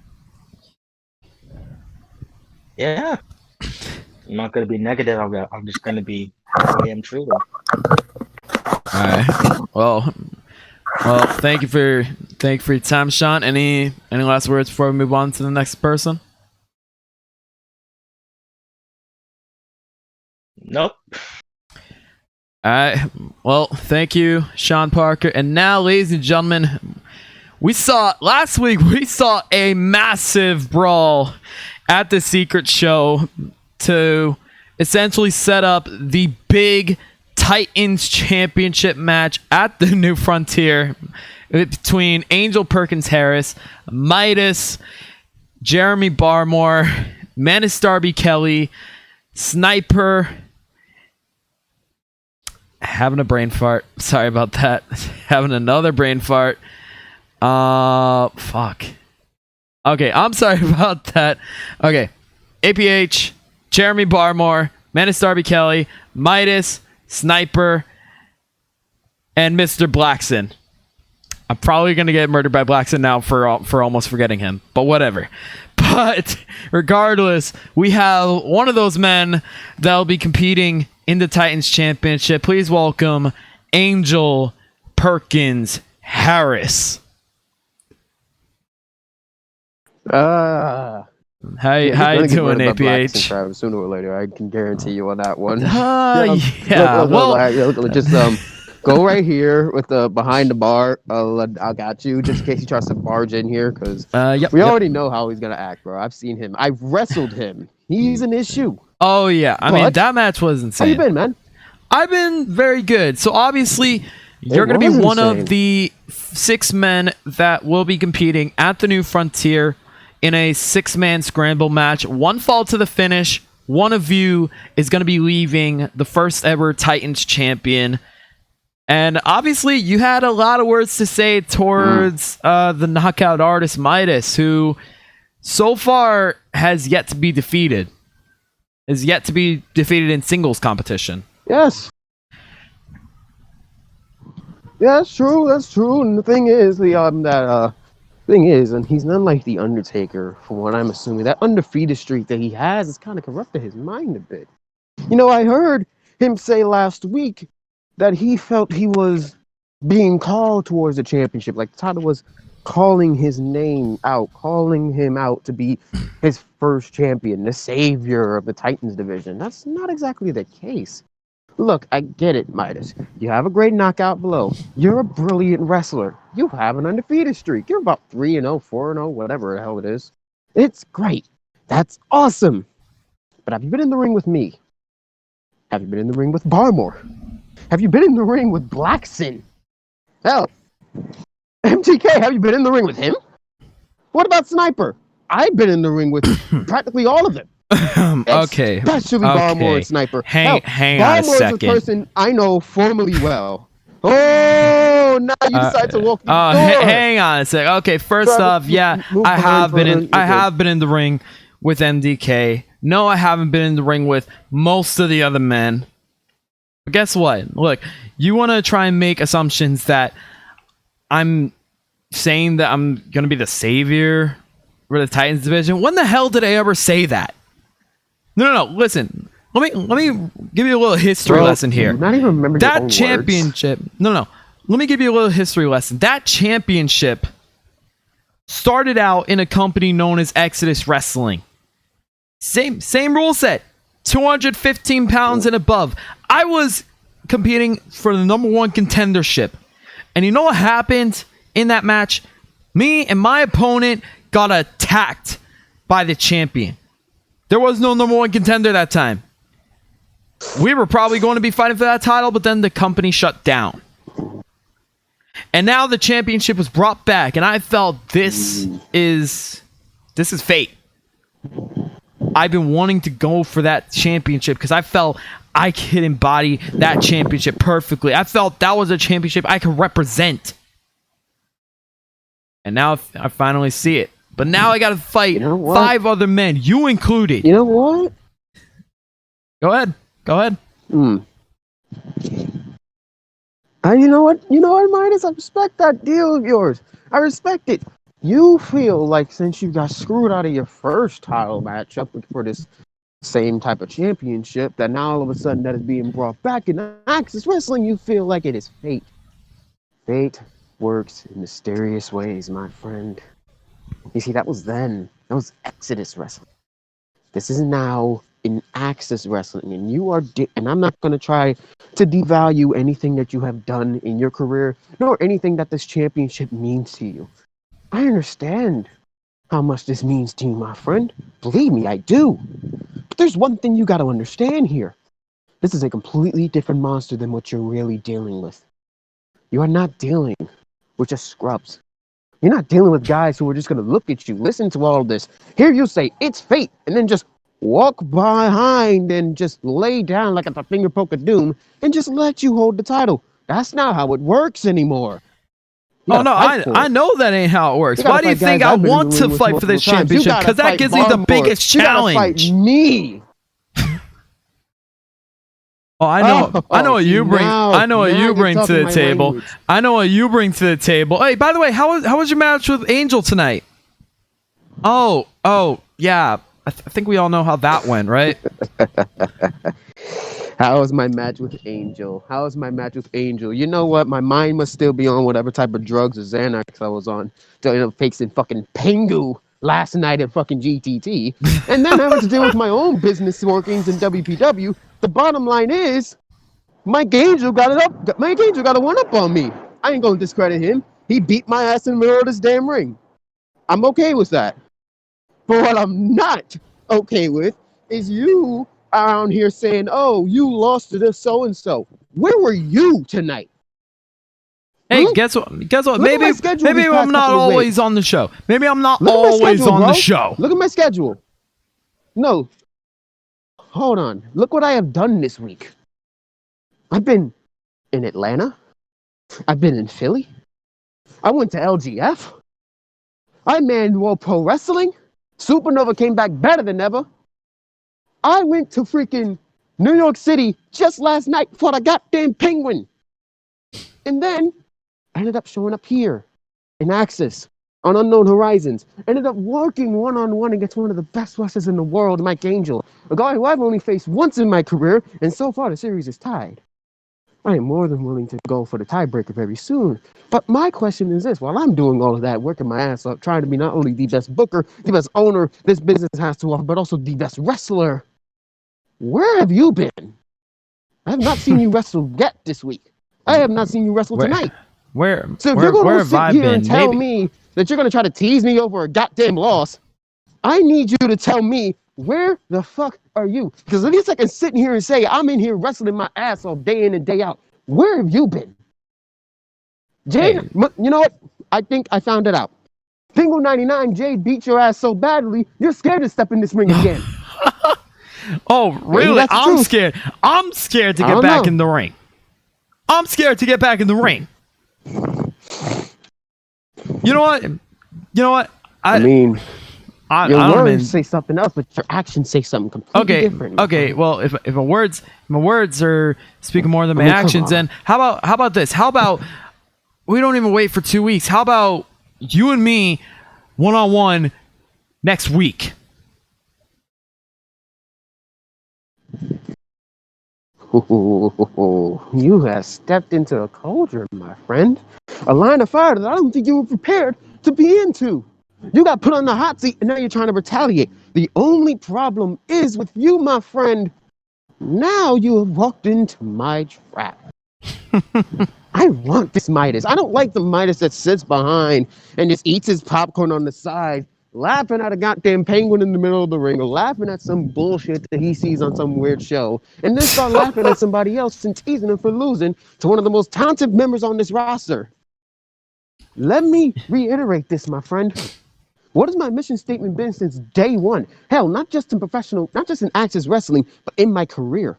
Yeah. I'm not going to be negative. I'm just going to be who I am truly. All right. Well, thank you for your time, Sean. Any last words before we move on to the next person? Nope. All right. Well, thank you, Sean Parker. And now, ladies and gentlemen, last week we saw a massive brawl at the Secret Show to essentially set up the big Titans Championship match at the New Frontier between Angel Perkins Harris, Midas, Jeremy Barmore, Menace Darby Kelly, Sniper. Having a brain fart. Sorry about that. Having another brain fart. Fuck. Okay, I'm sorry about that. Okay. APH, Jeremy Barmore, Menace Darby Kelly, Midas, Sniper, and Mr. Blackson. I'm probably going to get murdered by Blackson now for almost forgetting him, but whatever. But regardless, we have one of those men that'll be competing in the Titans Championship. Please welcome Angel Perkins Harris. How How you doing, APH? Sooner or later, I can guarantee you on that one. Yeah. Look, just go right here with the behind the bar. I got you, just in case he tries to barge in here, because we already know how he's gonna act, bro. I've seen him. I've wrestled him. He's an issue. Oh yeah, I mean that match was How insane. you been, man? I've been very good. So obviously, you're going to be one of the 6 men that will be competing at the New Frontier in a 6-man scramble match. One fall to the finish. One of you is going to be leaving the first ever Titans champion. And obviously, you had a lot of words to say towards the knockout artist Midas, who so far has yet to be defeated. Is yet to be defeated in singles competition. Yes. Yeah, that's true. That's true. And the thing is, and he's not like the Undertaker, from what I'm assuming. That undefeated streak that he has is kind of corrupted his mind a bit. You know, I heard him say last week that he felt he was being called towards the championship. Like the title was calling his name out, calling him out to be his first champion, the savior of the Titans division. That's not exactly the case. Look, I get it, Midas. You have a great knockout blow. You're a brilliant wrestler. You have an undefeated streak. You're about 3-0, 4-0, whatever the hell it is. It's great. That's awesome. But have you been in the ring with me? Have you been in the ring with Barmore? Have you been in the ring with Blackson? Hell, MTK, have you been in the ring with him? What about Sniper? I've been in the ring with practically all of them. Okay. Especially Barmore and Sniper. Hang on a Barmore's second. a person I know formally well. Oh, now you decide to walk through the door. Hang on a sec. Okay, first off, yeah, I have been in the ring with MDK. No, I haven't been in the ring with most of the other men. But guess what? Look, you want to try and make assumptions that I'm saying that I'm going to be the savior for the Titans division. When the hell did I ever say that? No. Listen, let me give you a little history lesson here. Not even remember your own That championship. words. No. Let me give you a little history lesson. That championship started out in a company known as Exodus Wrestling. Same rule set. 215 pounds and above. I was competing for the number 1 contendership. And you know what happened in that match? Me and my opponent got attacked by the champion. There was no number one contender that time. We were probably going to be fighting for that title, but then the company shut down. And now the championship was brought back, and I felt this is fate. I've been wanting to go for that championship because I felt I could embody that championship perfectly. I felt that was a championship I could represent. And now I finally see it. But now I got to fight 5 other men, you included. You know what? Go ahead. You know what, Midas? I respect that deal of yours. I respect it. You feel like since you got screwed out of your first title match up for this same type of championship, that now all of a sudden that is being brought back in Access Wrestling, you feel like it is fate. Fate works in mysterious ways, my friend. You see, that was then. That was Exodus Wrestling. This is now in Access Wrestling, and you are and I'm not going to try to devalue anything that you have done in your career, nor anything that this championship means to you. I understand how much this means to you, my friend. Believe me, I do. But there's one thing you got to understand here. This is a completely different monster than what you're really dealing with. You are not dealing with just scrubs. You're not dealing with guys who are just going to look at you, listen to all of this, hear you say, it's fate, and then just walk behind and just lay down like at the finger poke of doom and just let you hold the title. That's not how it works anymore. Oh, no, I know that ain't how it works. Why do you think I want to fight for this championship? Because that gives me the biggest challenge. You gotta fight me. Oh, I know what you bring. I know what you bring to the table. Language. I know what you bring to the table. Hey, by the way, how was your match with Angel tonight? Oh, yeah. I think we all know how that went, right? How was my match with Angel? You know what? My mind must still be on whatever type of drugs or Xanax I was on. Fixing fucking Pingu last night at fucking GTT. And then having to deal with my own business workings in WPW. The bottom line is, Mike Angel got it up. Mike Angel got a one-up on me. I ain't gonna discredit him. He beat my ass in the middle of this damn ring. I'm okay with that. But what I'm not okay with is you around here saying, oh, you lost to this so-and-so. Where were you tonight? Hey, guess what? Maybe I'm not always on the show. Maybe I'm not always on the show. Look at my schedule. No. Hold on. Look what I have done this week. I've been in Atlanta. I've been in Philly. I went to LGF. I manned World Pro Wrestling. Supernova came back better than ever. I went to freaking New York City just last night for the goddamn Penguin. And then I ended up showing up here in Access on Unknown Horizons. Ended up working one-on-one against one of the best wrestlers in the world, Mike Angel. A guy who I've only faced once in my career, and so far the series is tied. I am more than willing to go for the tiebreaker very soon. But my question is this: while I'm doing all of that, working my ass up, trying to be not only the best booker, the best owner this business has to offer, but also the best wrestler, where have you been? I have not seen you wrestle yet this week. I have not seen you wrestle tonight. So if you're going to sit here and tell me that you're going to try to tease me over a goddamn loss, I need you to tell me, where the fuck are you? Because at least I can sit here and say, I'm in here wrestling my ass off day in and day out. Where have you been? Jade, you know what? I think I found it out. Pingle 99, Jade beat your ass so badly, you're scared to step in this ring again. Oh, really? Maybe I'm scared. I'm scared to get back in the ring. I'm scared to get back in the ring. You know what? I mean, your words say something else, but your actions say something completely different. Okay. Well, if my words are speaking more than my actions, then how about this? How about we don't even wait for 2 weeks? How about you and me one-on-one next week? You have stepped into a cauldron, my friend. A line of fire that I don't think you were prepared to be into. You got put on the hot seat and now you're trying to retaliate. The only problem is with you, my friend. Now you have walked into my trap. I want this Midas. I don't like the Midas that sits behind and just eats his popcorn on the side, laughing at a goddamn penguin in the middle of the ring, or laughing at some bullshit that he sees on some weird show, and then start laughing at somebody else and teasing him for losing to one of the most talented members on this roster. Let me reiterate this, my friend. What has my mission statement been since day one? Hell, not just in Access Wrestling, but in my career.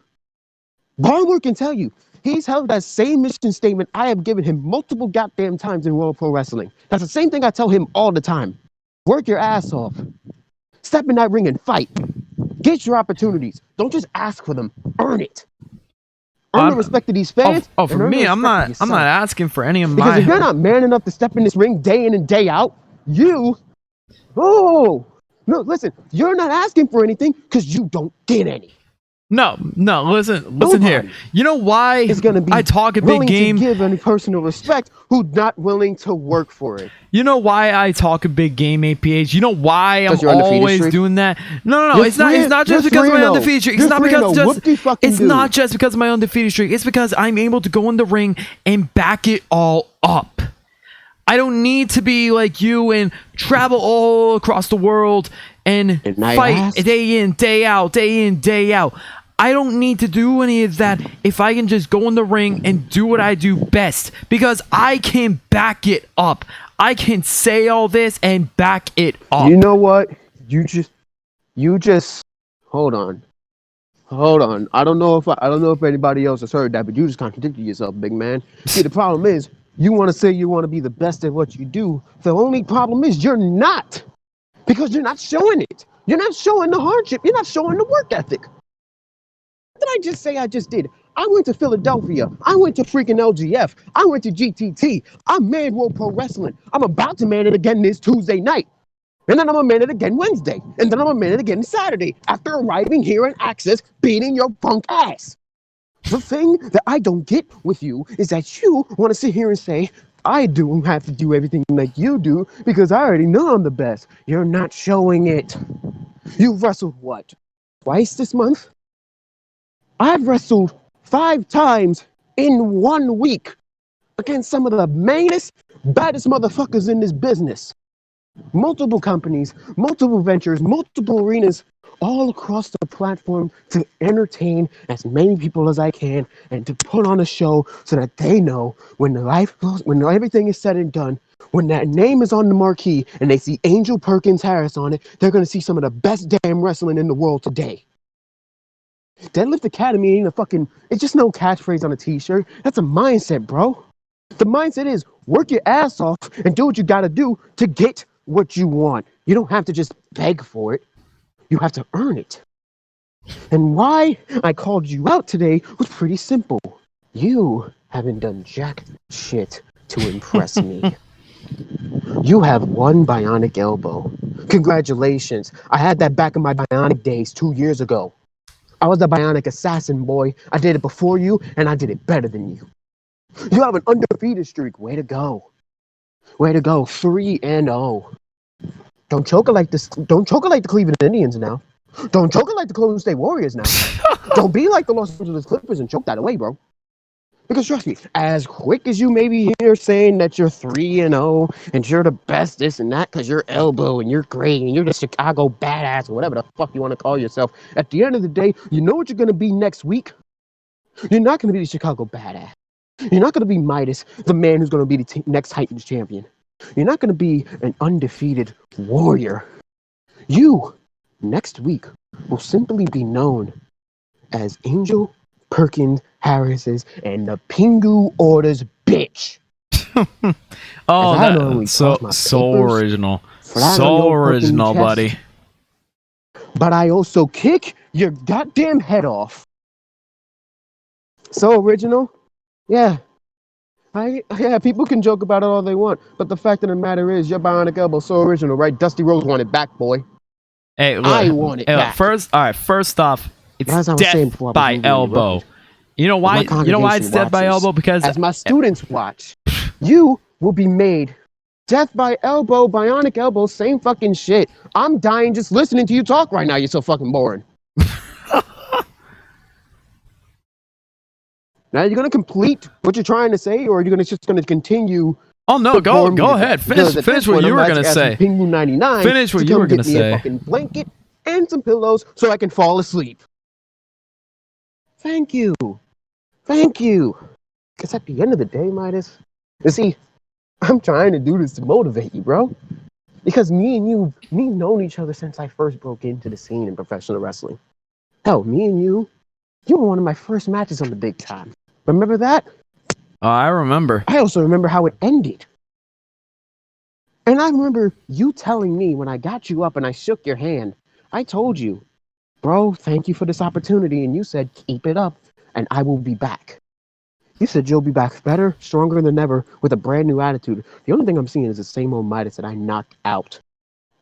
Barnward can tell you, he's held that same mission statement I have given him multiple goddamn times in Royal Pro Wrestling. That's the same thing I tell him all the time. Work your ass off. Step in that ring and fight. Get your opportunities. Don't just ask for them. Earn it. Earn the respect of these fans. For me, I'm not asking for any of my. Because if you're not man enough to step in this ring day in and day out, listen, you're not asking for anything because you don't get any. No, listen here. You know why is gonna be I talk a big game? To give any personal respect who's not willing to work for it. You know why I talk a big game, APH? You know why I'm always doing that? No. It's not just because of my undefeated streak. It's not just because of my undefeated streak. It's because I'm able to go in the ring and back it all up. I don't need to be like you and travel all across the world and fight day in, day out. I don't need to do any of that if I can just go in the ring and do what I do best, because I can back it up. I can say all this and back it up. You know what? You just hold on. I don't know if anybody else has heard that, but you just contradicted yourself, big man. See, the problem is you want to say you want to be the best at what you do. The only problem is you're not, because you're not showing it. You're not showing the hardship. You're not showing the work ethic. What did I just say I just did? I went to Philadelphia. I went to freaking LGF. I went to GTT. I manned World Pro Wrestling. I'm about to man it again this Tuesday night. And then I'm going to man it again Wednesday. And then I'm going to man it again Saturday after arriving here in Access, beating your punk ass. The thing that I don't get with you is that you want to sit here and say, I don't have to do everything like you do because I already know I'm the best. You're not showing it. You've wrestled what? Twice this month? I've wrestled 5 times in 1 week against some of the meanest, baddest motherfuckers in this business. Multiple companies, multiple ventures, multiple arenas, all across the platform to entertain as many people as I can and to put on a show so that they know when everything is said and done, when that name is on the marquee and they see Angel Perkins Harris on it, they're going to see some of the best damn wrestling in the world today. Deadlift Academy ain't it's just no catchphrase on a t-shirt. That's a mindset, bro. The mindset is work your ass off and do what you got to do to get what you want. You don't have to just beg for it. You have to earn it. And why I called you out today was pretty simple. You haven't done jack shit to impress me. You have one bionic elbow. Congratulations. I had that back in my bionic days 2 years ago. I was the bionic assassin, boy. I did it before you, and I did it better than you. You have an undefeated streak. Way to go. Way to go. 3-0. Don't choke it like this. Don't choke it like the Cleveland Indians now. Don't choke it like the Golden State Warriors now. Don't be like the Los Angeles Clippers and choke that away, bro. Because trust me, as quick as you may be here saying that you're 3-0 and you're the best this and that because you're elbow and you're great and you're the Chicago badass or whatever the fuck you want to call yourself, at the end of the day, you know what you're going to be next week? You're not going to be the Chicago badass. You're not going to be Midas, the man who's going to be the next Titans champion. You're not going to be an undefeated warrior. You, next week, will simply be known as Angel Perkins Harris's and the Pingu Orders bitch. So original. So original, buddy. But I also kick your goddamn head off. So original? Yeah. People can joke about it all they want, but the fact of the matter is your bionic elbow so original, right? Dusty Rhodes want it back, boy. Hey, look, I want it back. First off, it's death by elbow. You know why? You know why it's death by elbow? Because as my students watch, you will be made death by elbow, bionic elbow, same fucking shit. I'm dying just listening to you talk right now. You're so fucking boring. Now you're gonna complete what you're trying to say, or are you just gonna continue? Oh no, go ahead. Finish what you were gonna say. Pingu 99. Finish what you were gonna Get me a say. fucking blanket and some pillows so I can fall asleep. Thank you. Because at the end of the day, Midas, you see, I'm trying to do this to motivate you, bro. Because me and you, we've known each other since I first broke into the scene in professional wrestling. Hell, me and you were one of my first matches on the big time. Remember that? I remember. I also remember how it ended. And I remember you telling me when I got you up and I shook your hand, I told you, bro, thank you for this opportunity. And you said, keep it up and I will be back. You said you'll be back better, stronger than ever, with a brand new attitude. The only thing I'm seeing is the same old Midas that I knocked out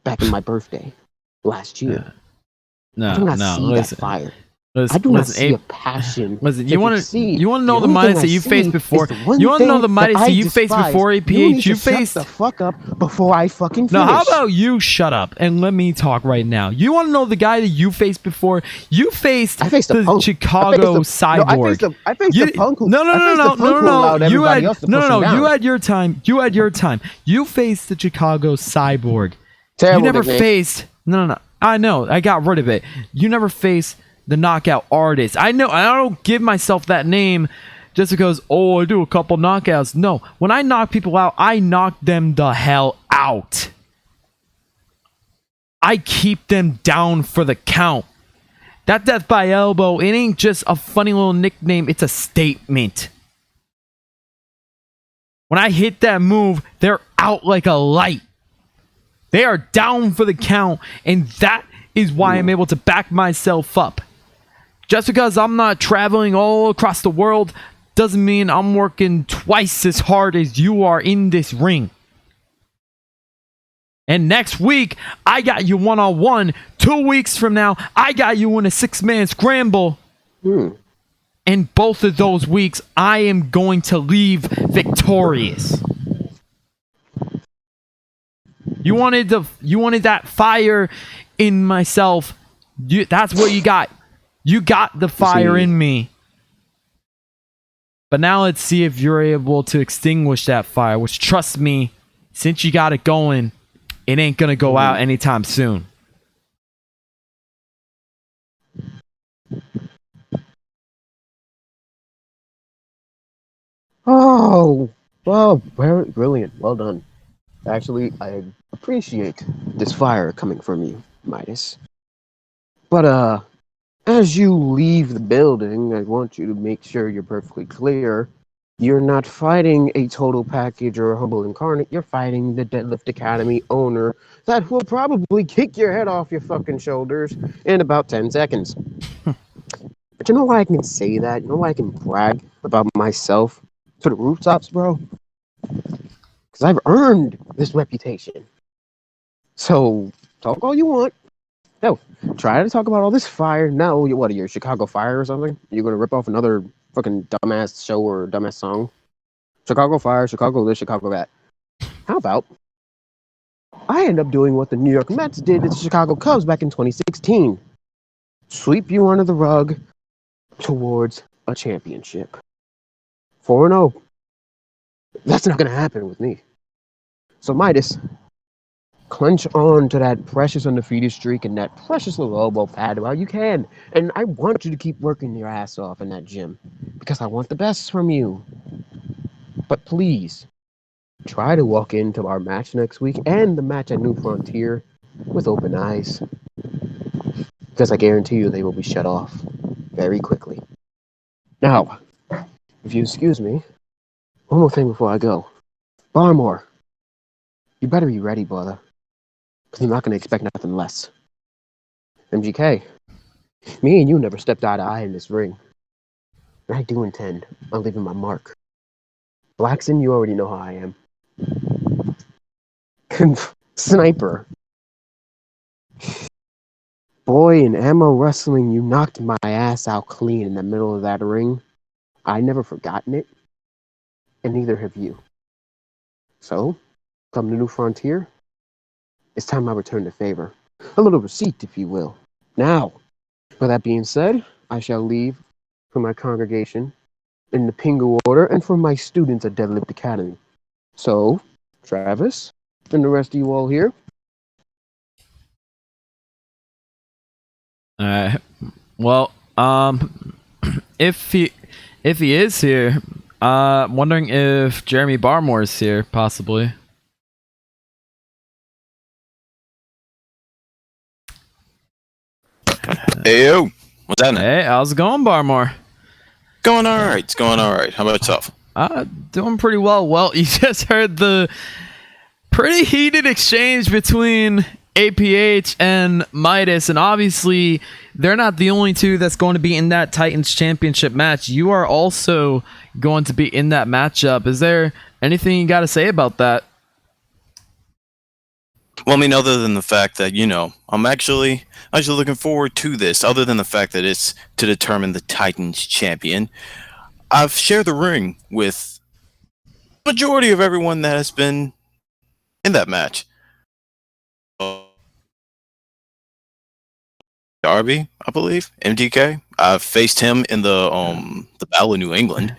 back in my birthday last year. I do not see that fire. I do not see a passion. Listen, you want to know the Midas that you faced before? You want to know the Midas that you faced before APH? You faced the fuck up before I fucking finish. Now, how about you shut up and let me talk right now? You want to know the guy that you faced before? You faced the Chicago Cyborg. I faced the Punk. No. You had your time. You faced the Chicago Cyborg. Terrible you never nickname. faced. No. I know. I got rid of it. You never faced the Knockout Artist. I know. I don't give myself that name just because, I do a couple knockouts. No. When I knock people out, I knock them the hell out. I keep them down for the count. That death by elbow, it ain't just a funny little nickname. It's a statement. When I hit that move, they're out like a light. They are down for the count, and that is why I'm able to back myself up. Just because I'm not traveling all across the world doesn't mean I'm working twice as hard as you are in this ring. And next week, I got you one-on-one. 2 weeks from now, I got you in a 6-man scramble. And both of those weeks, I am going to leave victorious. You wanted that fire in myself. That's what you got. You got the fire in me. But now let's see if you're able to extinguish that fire, which, trust me, since you got it going, it ain't gonna go out anytime soon. Oh, well, very brilliant. Well done. Actually, I appreciate this fire coming from you, Midas. But, as you leave the building, I want you to make sure you're perfectly clear. You're not fighting a total package or a humble incarnate. You're fighting the Deadlift Academy owner that will probably kick your head off your fucking shoulders in about 10 seconds. But you know why I can say that? You know why I can brag about myself to the rooftops, bro? Because I've earned this reputation. So, talk all you want. No, try to talk about all this fire. No, what are you, Chicago Fire or something? You're gonna rip off another fucking dumbass show or dumbass song? Chicago Fire, Chicago this, Chicago that. How about I end up doing what the New York Mets did to the Chicago Cubs back in 2016? Sweep you under the rug towards a championship. 4-0. That's not gonna happen with me. So Midas, clench on to that precious undefeated streak and that precious little elbow pad while you can. And I want you to keep working your ass off in that gym because I want the best from you. But please, try to walk into our match next week and the match at New Frontier with open eyes. Because I guarantee you they will be shut off very quickly. Now, if you excuse me, one more thing before I go. Barmore, you better be ready, brother. Because I'm not going to expect nothing less. MGK, me and you never stepped eye to eye in this ring. And I do intend on leaving my mark. Blackson, you already know how I am. Sniper. Boy, in ammo wrestling, you knocked my ass out clean in the middle of that ring. I never forgotten it. And neither have you. So, come to New Frontier. It's time I return the favor. A little receipt, if you will. Now, with that being said, I shall leave for my congregation in the Pingu Order and for my students at Deadlift Academy. So, Travis, and the rest of you all here. All right. Well, if he is here, I'm wondering if Jeremy Barmore is here, possibly. Hey yo, what's happening? Hey, how's it going, Barmore? Going all right. It's going all right. How about yourself? Doing pretty well. Well, you just heard the pretty heated exchange between APH and Midas, and obviously they're not the only two that's going to be in that Titans Championship match. You are also going to be in that matchup. Is there anything you got to say about that? Well, I mean, other than the fact that, I'm actually looking forward to this, other than the fact that it's to determine the Titans champion. I've shared the ring with the majority of everyone that has been in that match. Darby, I believe, MDK. I've faced him in the Battle of New England.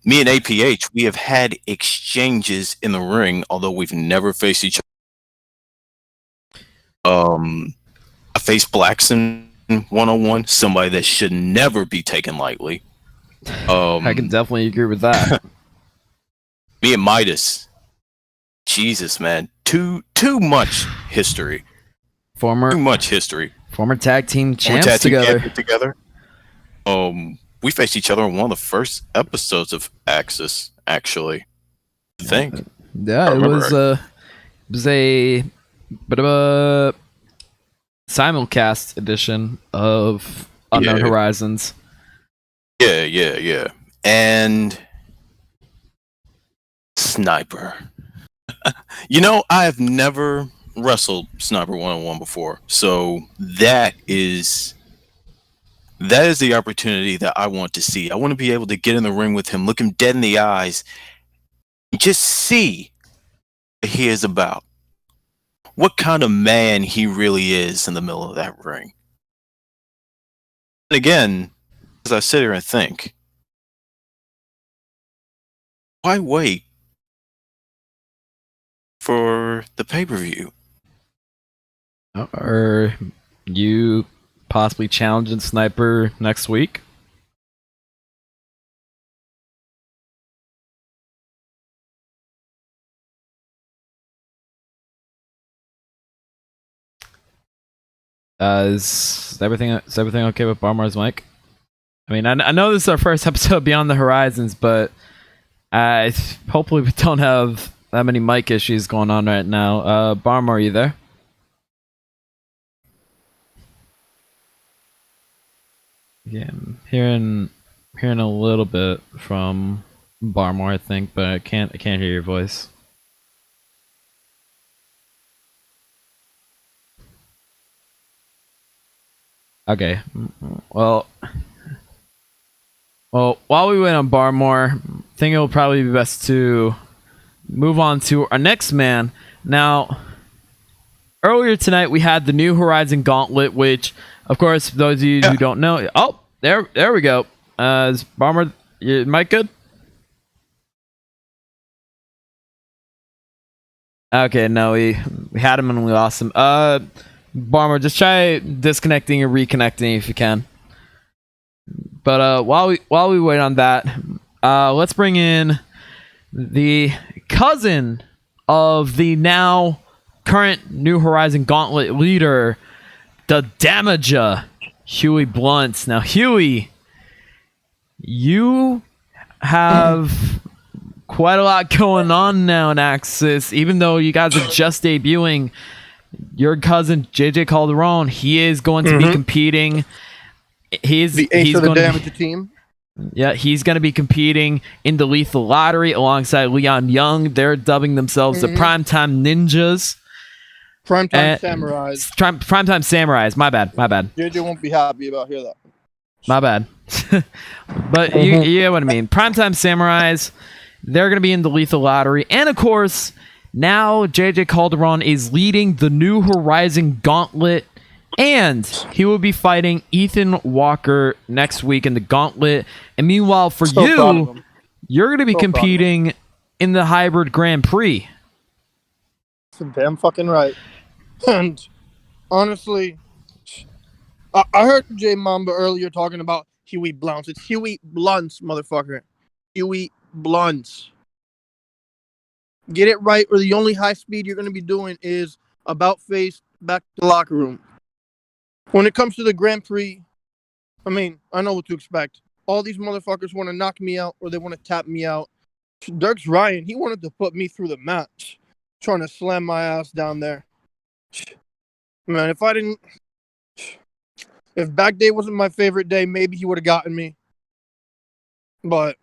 Me and APH, we have had exchanges in the ring, although we've never faced each other. I faced Blackson 101, somebody that should never be taken lightly. I can definitely agree with that. Me and Midas, Jesus, man, too much history. Too much history. Former tag team champs Tag team together. champions together. We faced each other in one of the first episodes of Axis, actually. I think. Yeah, it was a bit of a simulcast edition of Unknown Horizons. Yeah. And Sniper. I have never wrestled Sniper 101 before, so that is the opportunity that I want to see. I want to be able to get in the ring with him, look him dead in the eyes, and just see what he is about. What kind of man he really is in the middle of that ring. And again, as I sit here and think, why wait for the pay-per-view? Or you possibly challenging Sniper next week? Is everything okay with Barmar's mic? I mean, I know this is our first episode Beyond the Horizons, but hopefully we don't have that many mic issues going on right now. Barmar, are you there? Yeah, I'm hearing a little bit from Barmore, I think, but I can't hear your voice. Okay. Well, while we wait on Barmore, I think it will probably be best to move on to our next man. Now, earlier tonight we had the New Horizon Gauntlet, which, of course, for those of you who don't know, there we go. Is Barmore, your mic good? Okay, no, we had him and we lost him. Barmore, just try disconnecting and reconnecting if you can. But while we wait on that, let's bring in the cousin of the now current New Horizon Gauntlet leader, the Damager, Huey Blunt. Now, Huey, you have quite a lot going on now in Axis, even though you guys are just debuting. Your cousin JJ Calderon, he is going to be competing. He's the ace he's of the going Damager team. Yeah, he's going to be competing in the Lethal Lottery alongside Leon Young. They're dubbing themselves the Primetime Ninjas. Primetime Samurais. Primetime Samurais. My bad. JJ won't be happy about hear that. My bad. But you get what I mean. Primetime Samurais. They're going to be in the Lethal Lottery. And of course, now JJ Calderon is leading the New Horizon Gauntlet And he will be fighting Ethan Walker next week in the Gauntlet. And meanwhile, for So proud of you, him. you're going to be So proud of him. competing in the Hybrid Grand Prix. That's damn fucking right. And honestly, I heard Jay Mamba earlier talking about Huey Blunts. It's Huey Blunts, motherfucker. Huey Blunts. Get it right, or the only high speed you're going to be doing is about face back to the locker room. When it comes to the Grand Prix, I mean, I know what to expect. All these motherfuckers want to knock me out or they want to tap me out. Dirks Ryan, he wanted to put me through the match, trying to slam my ass down there. Man, if back day wasn't my favorite day, maybe he would have gotten me. But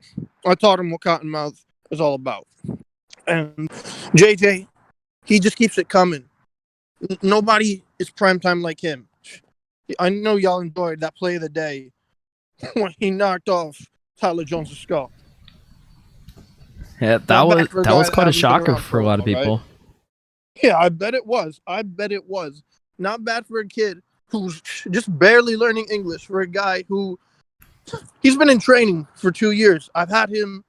I taught him what Cottonmouth is all about. And JJ, he just keeps it coming. Nobody is primetime like him. I know y'all enjoyed that play of the day when he knocked off Tyler Jones' skull. Yeah, that Not bad was for a that guy was that quite a hasn't been shocker around for a lot of while, right? people. Yeah, I bet it was. Not bad for a kid who's just barely learning English, for a guy who he's been in training for 2 years. I've had him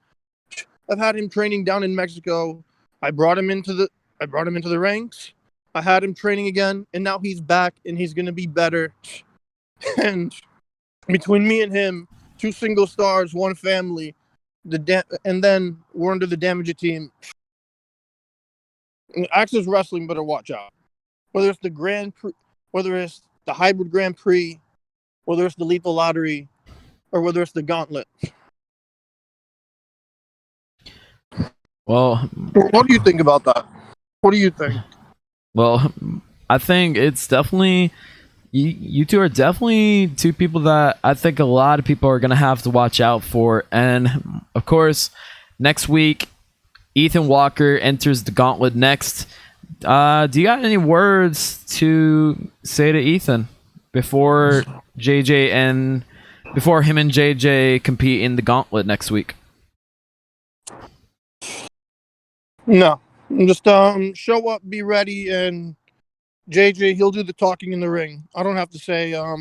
training down in Mexico. I brought him into the ranks. I had him training again, and now he's back, and he's gonna be better. And between me and him, 2 single stars, 1 family, and then we're under the Damage team. Access Wrestling better watch out. Whether it's the Grand Prix, whether it's the Hybrid Grand Prix, whether it's the Lethal Lottery, or whether it's the Gauntlet. Well, What do you think about that? What do you think? Well, I think it's definitely you two are definitely 2 people that I think a lot of people are gonna have to watch out for. And of course, next week, Ethan Walker enters the Gauntlet next. Do you got any words to say to Ethan before him and JJ compete in the Gauntlet next week? No, just show up, be ready, and JJ, he'll do the talking in the ring. I don't have to say I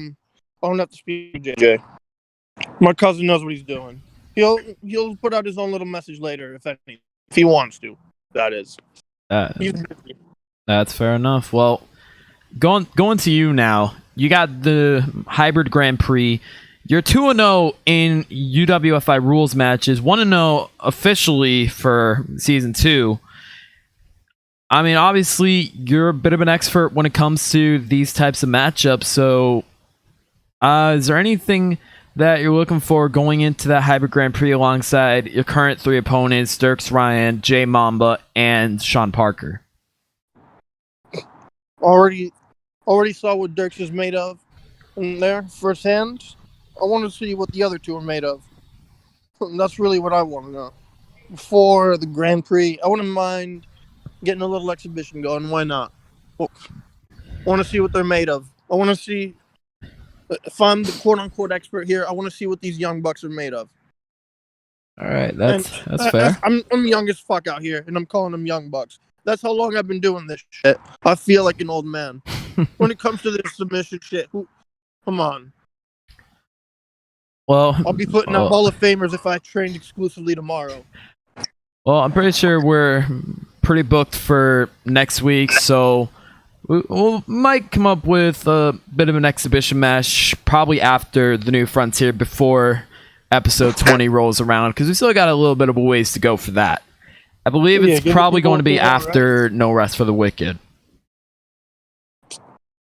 don't have to speak to JJ. My cousin knows what he's doing. He'll put out his own little message later if he wants to. That is. He's busy. That's fair enough. Well, going to you now. You got the Hybrid Grand Prix. You're 2-0 in UWFI rules matches, 1-0 officially for season 2. I mean, obviously, you're a bit of an expert when it comes to these types of matchups. So, is there anything that you're looking for going into that Hybrid Grand Prix alongside your current 3 opponents, Dirks Ryan, Jay Mamba, and Sean Parker? Already saw what Dirks is made of in there firsthand. I want to see what the other 2 are made of. That's really what I want to know. For the Grand Prix, I wouldn't mind getting a little exhibition going. Why not? I want to see what they're made of. I want to see, if I'm the quote-unquote expert here, I want to see what these young bucks are made of. All right, that's fair. I'm young as fuck out here, and I'm calling them young bucks. That's how long I've been doing this shit. I feel like an old man. When it comes to this submission shit, come on. Well, I'll be putting out Hall of Famers if I trained exclusively tomorrow. Well, I'm pretty sure we're pretty booked for next week, so we might come up with a bit of an exhibition match probably after the New Frontier before episode 20 rolls around, because we still got a little bit of a ways to go for that. I believe it's probably going to be after No Rest for the Wicked.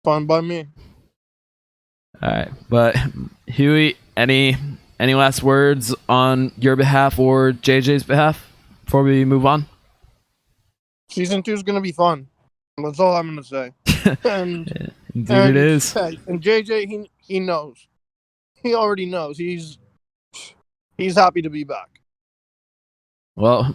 Fine by me. All right, but Huey, any last words on your behalf or JJ's behalf before we move on? Season 2 is going to be fun. That's all I'm going to say. And Indeed it is. And JJ, he knows. He already knows. He's happy to be back. Well,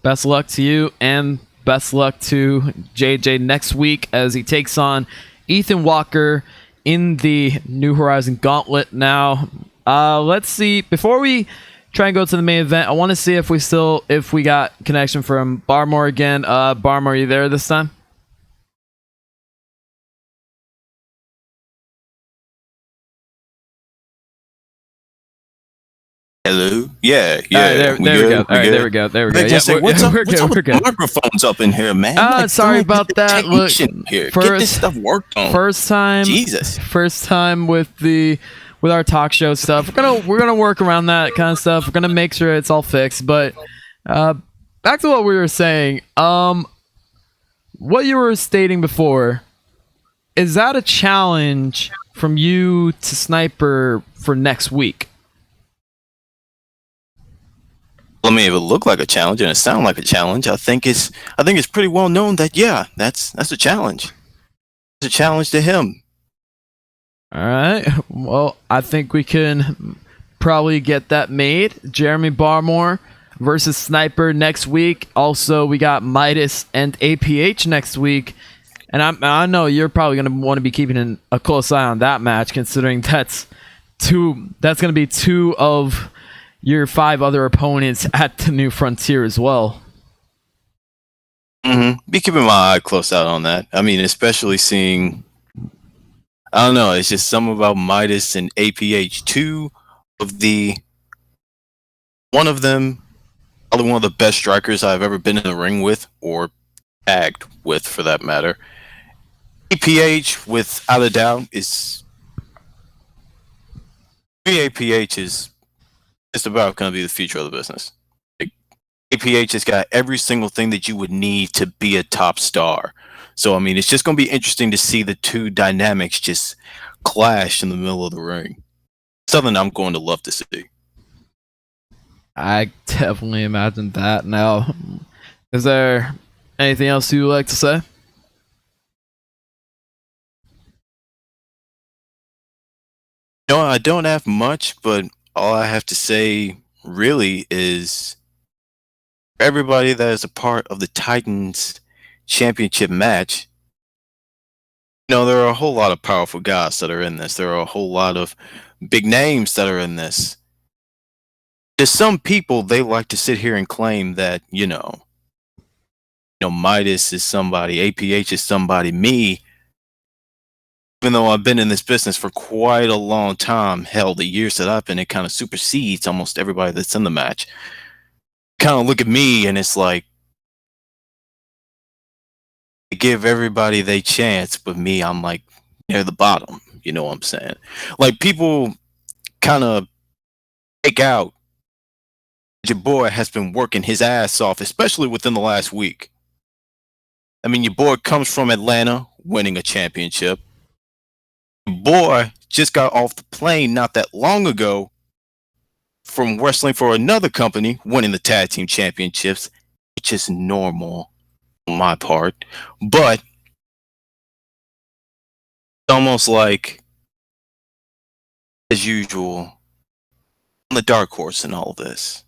best luck to you, and best luck to JJ next week as he takes on Ethan Walker in the New Horizon Gauntlet. Now, let's see. Before we try and go to the main event, I want to see if we got connection from Barmore again. Barmore, are you there this time? Hello? Yeah, All right, there we go. All right, good? there we go. There we go. They just say, we're- what's up? we're What's good, up we're with good. microphones up in here, man? Sorry don't about get that. the Look, tension here. Get first- this stuff worked on. First time, Jesus. First time with our talk show stuff. We're gonna work around that kind of stuff. We're gonna make sure it's all fixed. But back to what we were saying. What you were stating before, is that a challenge from you to Sniper for next week? I mean, if it looked like a challenge and it sounded like a challenge, I think it's pretty well known that that's a challenge. It's a challenge to him. All right. Well, I think we can probably get that made. Jeremy Barmore versus Sniper next week. Also, we got Midas and APH next week. And I know you're probably going to want to be keeping a close eye on that match, considering that's going to be 2 of your 5 other opponents at the New Frontier as well. Be keeping my eye close out on that. I mean, especially seeing, I don't know, it's just something about Midas and APH. One of them, probably one of the best strikers I've ever been in the ring with, or tagged with for that matter. APH, without a doubt, APH is just about going to be the future of the business. Like, APH has got every single thing that you would need to be a top star. So, I mean, it's just going to be interesting to see the two dynamics just clash in the middle of the ring. Something I'm going to love to see. I definitely imagine that. Now, is there anything else you would like to say? No, I don't have much, but all I have to say really is for everybody that is a part of the Titans championship match, there are a whole lot of powerful guys that are in this. There are a whole lot of big names that are in this. There's some people, they like to sit here and claim that, Midas is somebody, APH is somebody, me, even though I've been in this business for quite a long time, hell, the years that I've been, it kind of supersedes almost everybody that's in the match. Kind of look at me and it's like, they give everybody their chance, but me, I'm like near the bottom. You know what I'm saying? Like, people kind of take out your boy has been working his ass off, especially within the last week. I mean, your boy comes from Atlanta, winning a championship. Your boy just got off the plane not that long ago from wrestling for another company, winning the tag team championships, which is normal on my part. But it's almost like, as usual, I'm the dark horse in all this.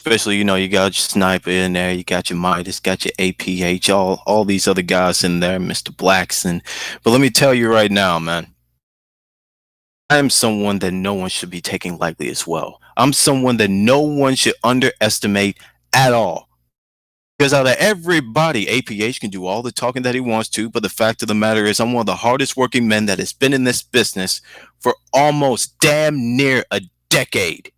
Especially, you got your Sniper in there, you got your Midas, got your APH, all these other guys in there, Mr. Blackson. But let me tell you right now, man, I am someone that no one should be taking lightly as well. I'm someone that no one should underestimate at all. Because out of everybody, APH can do all the talking that he wants to, but the fact of the matter is I'm one of the hardest working men that has been in this business for almost damn near a decade.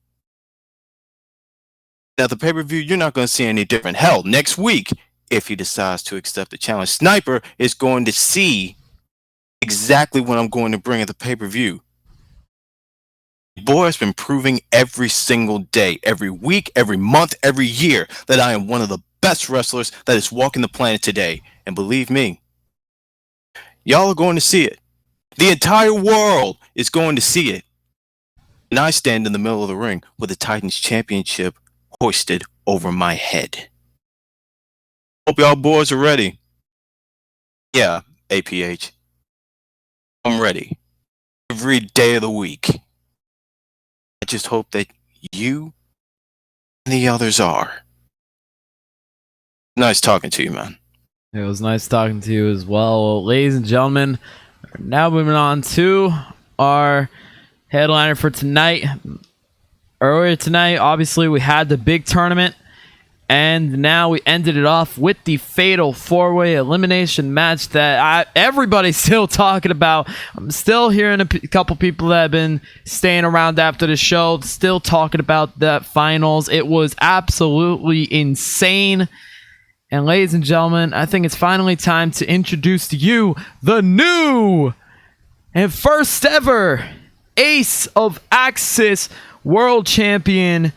Now, the pay-per-view, you're not going to see any different. Hell, next week, if he decides to accept the challenge, Sniper is going to see exactly what I'm going to bring at the pay-per-view. Boy has been proving every single day, every week, every month, every year that I am one of the best wrestlers that is walking the planet today. And believe me, y'all are going to see it. The entire world is going to see it. And I stand in the middle of the ring with the Titans Championship hoisted over my head. Hope y'all boys are ready. Yeah, APH. I'm ready. Every day of the week. I just hope that you and the others are. Nice talking to you, man. It was nice talking to you as well. Ladies and gentlemen, now moving on to our headliner for tonight. Earlier tonight, obviously, we had the big tournament, And now we ended it off with the fatal 4-way elimination match that everybody's still talking about. I'm still hearing a couple people that have been staying around after the show, still talking about that finals. It was absolutely insane. And ladies and gentlemen, I think it's finally time to introduce to you the new and first ever Ace of Axis World Champion,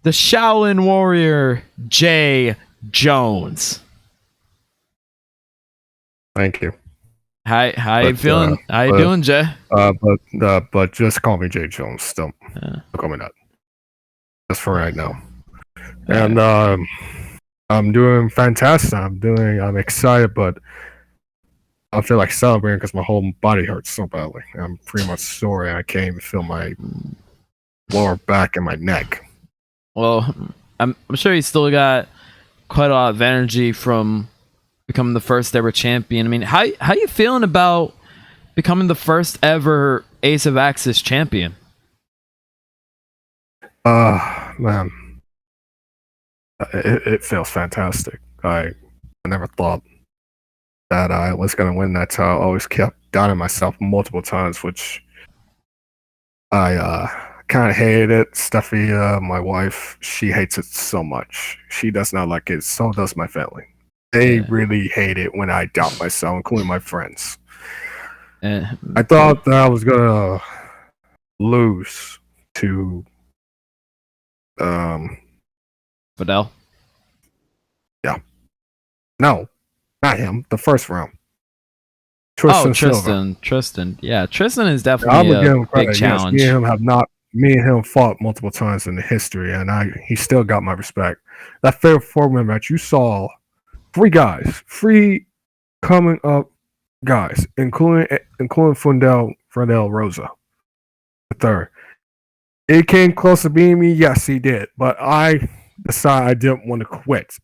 the Shaolin Warrior, Jay Jones. Thank you. How you feeling? How you doing, Jay? But just call me Jay Jones. Still, call me that. Just for right now. And I'm doing fantastic. I'm excited, but I feel like celebrating because my whole body hurts so badly. I'm pretty much sore, and I can't even feel my lower back and my neck. Well, I'm sure you still got quite a lot of energy from becoming the first ever champion. I mean, how you feeling about becoming the first ever Ace of Axis champion? Man, it feels fantastic. I never thought that I was gonna win that title. I always kept doubting myself multiple times, which I kind of hated it. Steffi, my wife, she hates it so much. She does not like it. So does my family. They really hate it when I doubt myself, including my friends. I thought that I was gonna lose to Fidel? Yeah. No, not him. The first round. Tristan. Yeah, Tristan is definitely a big challenge. Yes, me and him fought multiple times in the history, and he still got my respect. That fatal 4-man match, you saw three coming up guys, including Fundel Rosa, the third. It came close to beating me, yes, he did, but I decided I didn't want to quit.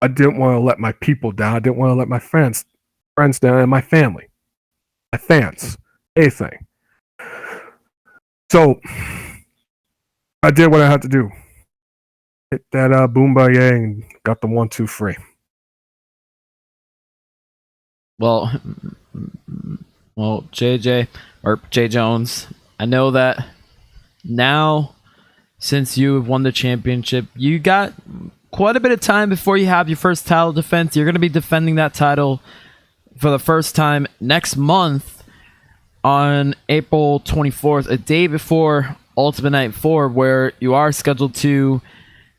I didn't want to let my people down. I didn't want to let my friends down, and my family, my fans, anything. So I did what I had to do. Hit that boombayah and got the 1-2-3. Well, JJ or Jay Jones, I know that now, since you have won the championship, you got quite a bit of time before you have your first title defense. You're going to be defending that title for the first time next month on April 24th, a day before Ultimate Night 4, where you are scheduled to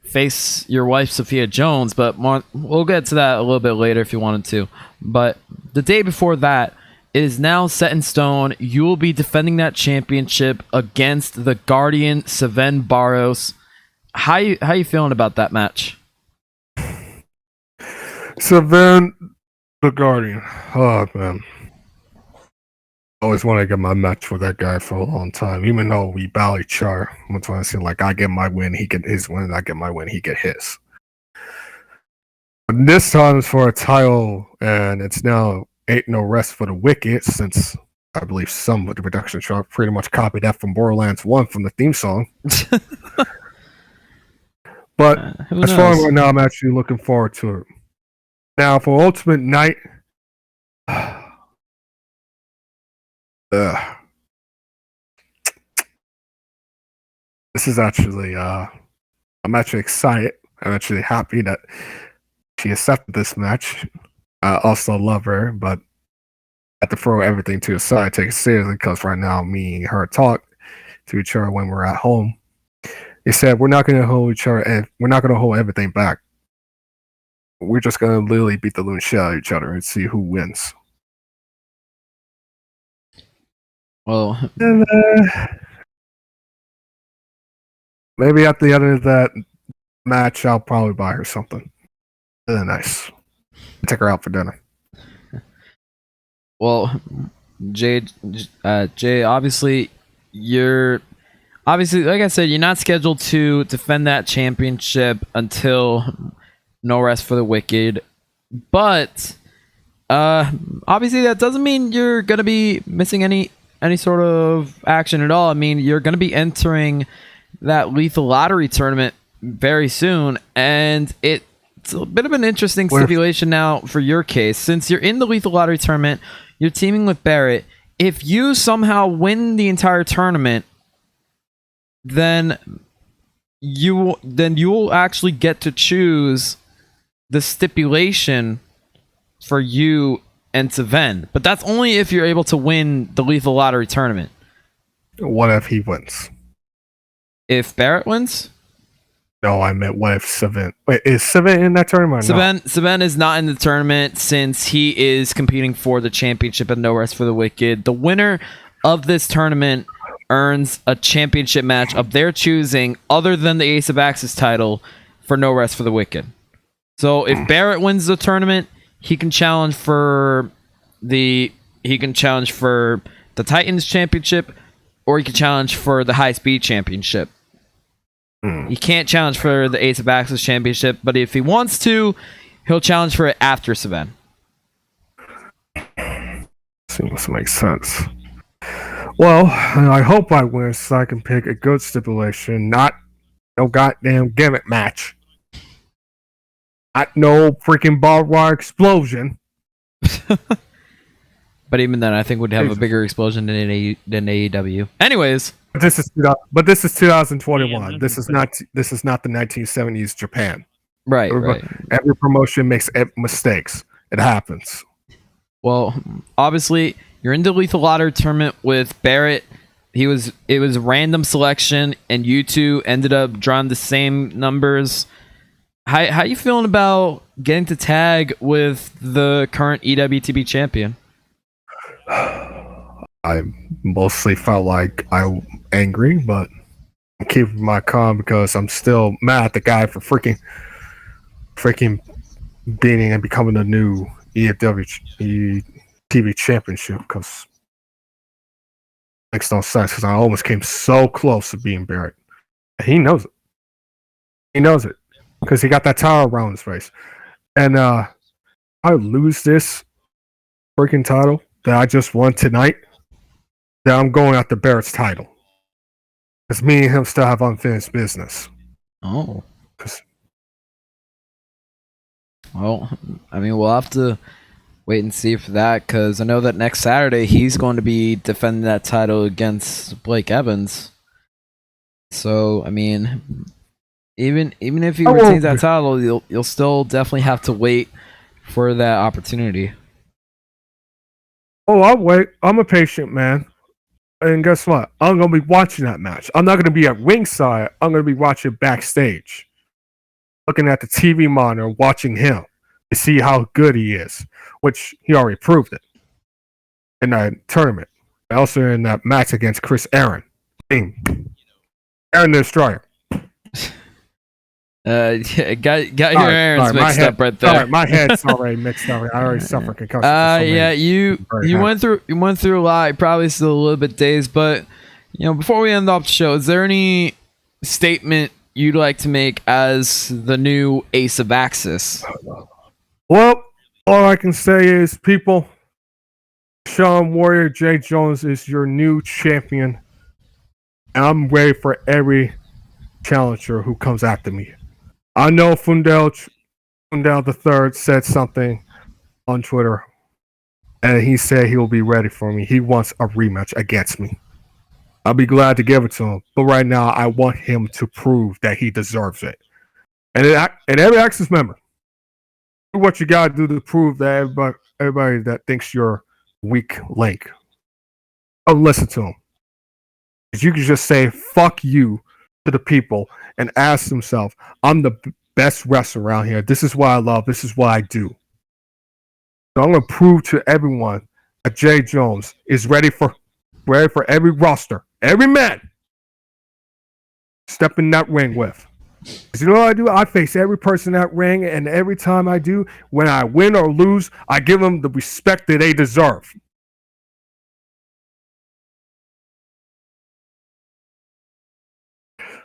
face your wife, Sophia Jones, but we'll get to that a little bit later if you wanted to. But the day before that, it is now set in stone. You will be defending that championship against the Guardian, Seven Barros. How you feeling about that match? Seven, the Guardian. Oh, man. Always wanted to get my match with that guy for a long time, even though we battle each other. I'm trying to say, like, I get my win, he get his win, I get my win, he get his. But this time it's for a title, and it's now ain't no rest for the wicked, since I believe some of the production truck pretty much copied that from Borderlands 1 from the theme song. But as far as right now, I'm actually looking forward to it. Now, for Ultimate Night, this is actually, I'm actually excited. I'm actually happy that she accepted this match. I also love her, but I have to throw everything to the side, take it seriously, because right now, me and her talk to each other when we're at home. They said, we're not going to hold each other, and we're not going to hold everything back. We're just going to literally beat the living shit out of each other and see who wins. Well, and, maybe at the end of that match, I'll probably buy her something. Nice. Take her out for dinner. Well, Jay, obviously, like I said, you're not scheduled to defend that championship until No Rest for the Wicked. But obviously, that doesn't mean you're gonna be missing any sort of action at all. I mean, you're gonna be entering that Lethal Lottery tournament very soon, and it's a bit of an interesting Where- stipulation now for your case. Since you're in the Lethal Lottery tournament, you're teaming with Barrett. If you somehow win the entire tournament, then you'll actually get to choose the stipulation for you and Sven. But that's only if you're able to win the Lethal Lottery tournament. What if he wins? If Barrett wins, No, I meant what if Seven? Wait, is Seven in that tournament? Or not? Sven is not in the tournament since he is competing for the championship at No Rest for the Wicked. The winner of this tournament earns a championship match of their choosing other than the Ace of Axis title for No Rest for the Wicked. So if Barrett wins the tournament, he can challenge for the Titans championship, or he can challenge for the High Speed championship. He can't challenge for the Ace of Axis championship, but if he wants to, he'll challenge for it after Sven. Seems to make sense. Well, I hope I win so I can pick a good stipulation, not no goddamn gimmick match. Not no freaking barbed wire explosion. But even then, I think we'd have a Jesus. bigger explosion than AEW. Anyways, But this is 2021. This is not the 1970s Japan. right. Every promotion makes mistakes. It happens. Well, obviously, you're in the Lethal Lottery tournament with Barrett. It was a random selection, and you two ended up drawing the same numbers. How you feeling about getting to tag with the current EWTB champion? I mostly felt like I'm angry, but I'm keeping my calm because I'm still mad at the guy for freaking beating and becoming the new EWTB championship, because it makes no sense, because I almost came so close to being Barrett. He knows it. He knows it because he got that towel around his face. And I lose this freaking title that I just won tonight, then I'm going after Barrett's title. Because me and him still have unfinished business. Oh. 'Cause- Well, I mean, we'll have to wait and see for that, because I know that next Saturday he's going to be defending that title against Blake Evans. So, I mean, even if he I retains won't that be- title, you'll still definitely have to wait for that opportunity. Oh, I'll wait. I'm a patient man. And guess what? I'm going to be watching that match. I'm not going to be at ringside. I'm going to be watching backstage. Looking at the TV monitor, watching him to see how good he is, which he already proved it in that tournament. Also in that match against Chris Aaron. Aaron the Destroyer. Got your errands mixed up right there. Sorry, my head's already mixed up. I already suffered concussion. for so Yeah, many- you Very you happy. went through a lot. You're probably still a little bit dazed, but before we end off the show, is there any statement you'd like to make as the new Ace of Axis? Well, all I can say is, people, Sean Warrior Jay Jones is your new champion. And I'm ready for every challenger who comes after me. I know Fundell III said something on Twitter, and he said he will be ready for me. He wants a rematch against me. I'll be glad to give it to him, but right now I want him to prove that he deserves it. And every Axis member, do what you gotta do to prove that everybody that thinks you're weak link. Oh, listen to him. 'Cause you can just say "fuck you" to the people and ask themselves, "I'm the best wrestler around here. This is what I love. This is what I do." So I'm gonna prove to everyone that Jay Jones is ready for every roster, every man step in that ring with. 'Cause you know what I do? I face every person in that ring, and every time I do, when I win or lose, I give them the respect that they deserve.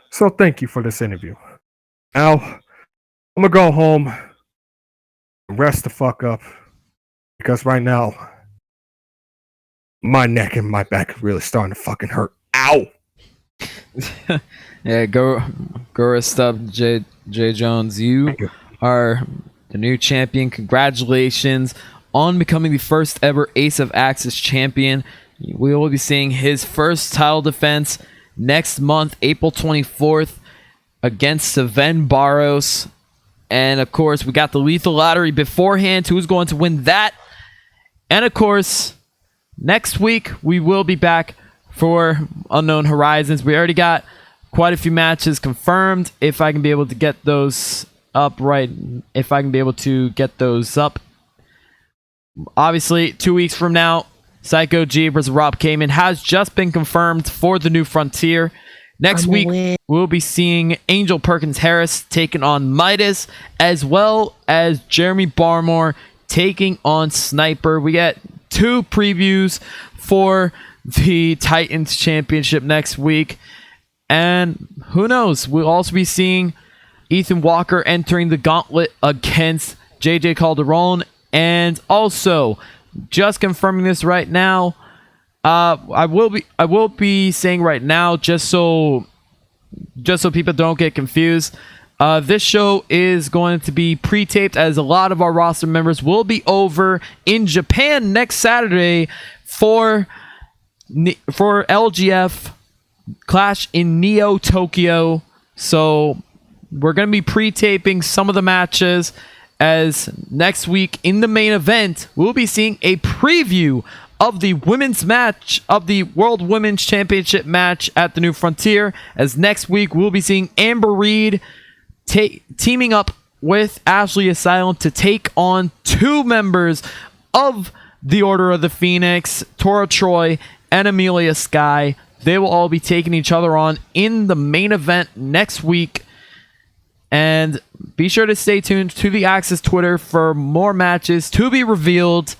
So thank you for this interview. Now, I'm gonna go home and rest the fuck up, because right now, my neck and my back are really starting to fucking hurt. Ow! Yeah, go rest up, J Jones. You Thank you. are the new champion. Congratulations on becoming the first ever Ace of Axis champion. We will be seeing his first title defense next month, April 24th, against Sven Barros. And of course, we got the Lethal Lottery beforehand. Who's going to win that? And of course, next week we will be back for Unknown Horizons. We already got quite a few matches confirmed. If I can be able to get those up obviously 2 weeks from now, Psycho G versus Rob Kamen has just been confirmed for the New Frontier. Next week we'll be seeing Angel Perkins Harris taking on Midas, as well as Jeremy Barmore taking on Sniper. We get 2 previews for the Titans Championship next week. And who knows, we'll also be seeing Ethan Walker entering the gauntlet against JJ Calderon. And also, just confirming this right now, I will be saying right now, just so people don't get confused, this show is going to be pre-taped, as a lot of our roster members will be over in Japan next Saturday for LGF Clash in Neo Tokyo. So we're going to be pre-taping some of the matches, as next week in the main event we'll be seeing a preview of the women's match of the World Women's Championship match at the New Frontier, as next week we'll be seeing Amber Reed teaming up with Ashley Asylum to take on 2 members of the Order of the Phoenix, Tora Troy and Amelia Sky. They will all be taking each other on in the main event next week. And be sure to stay tuned to the Axis Twitter for more matches to be revealed.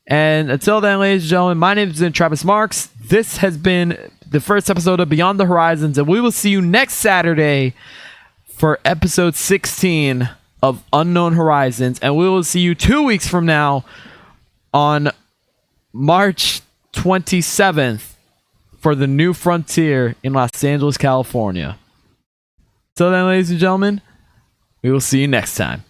And until then, ladies and gentlemen, my name is Travis Marks. This has been the first episode of Beyond the Horizons, and we will see you next Saturday for episode 16 of Unknown Horizons. And we will see you 2 weeks from now on March 27th for the New Frontier in Los Angeles, California. Till then, ladies and gentlemen, we will see you next time.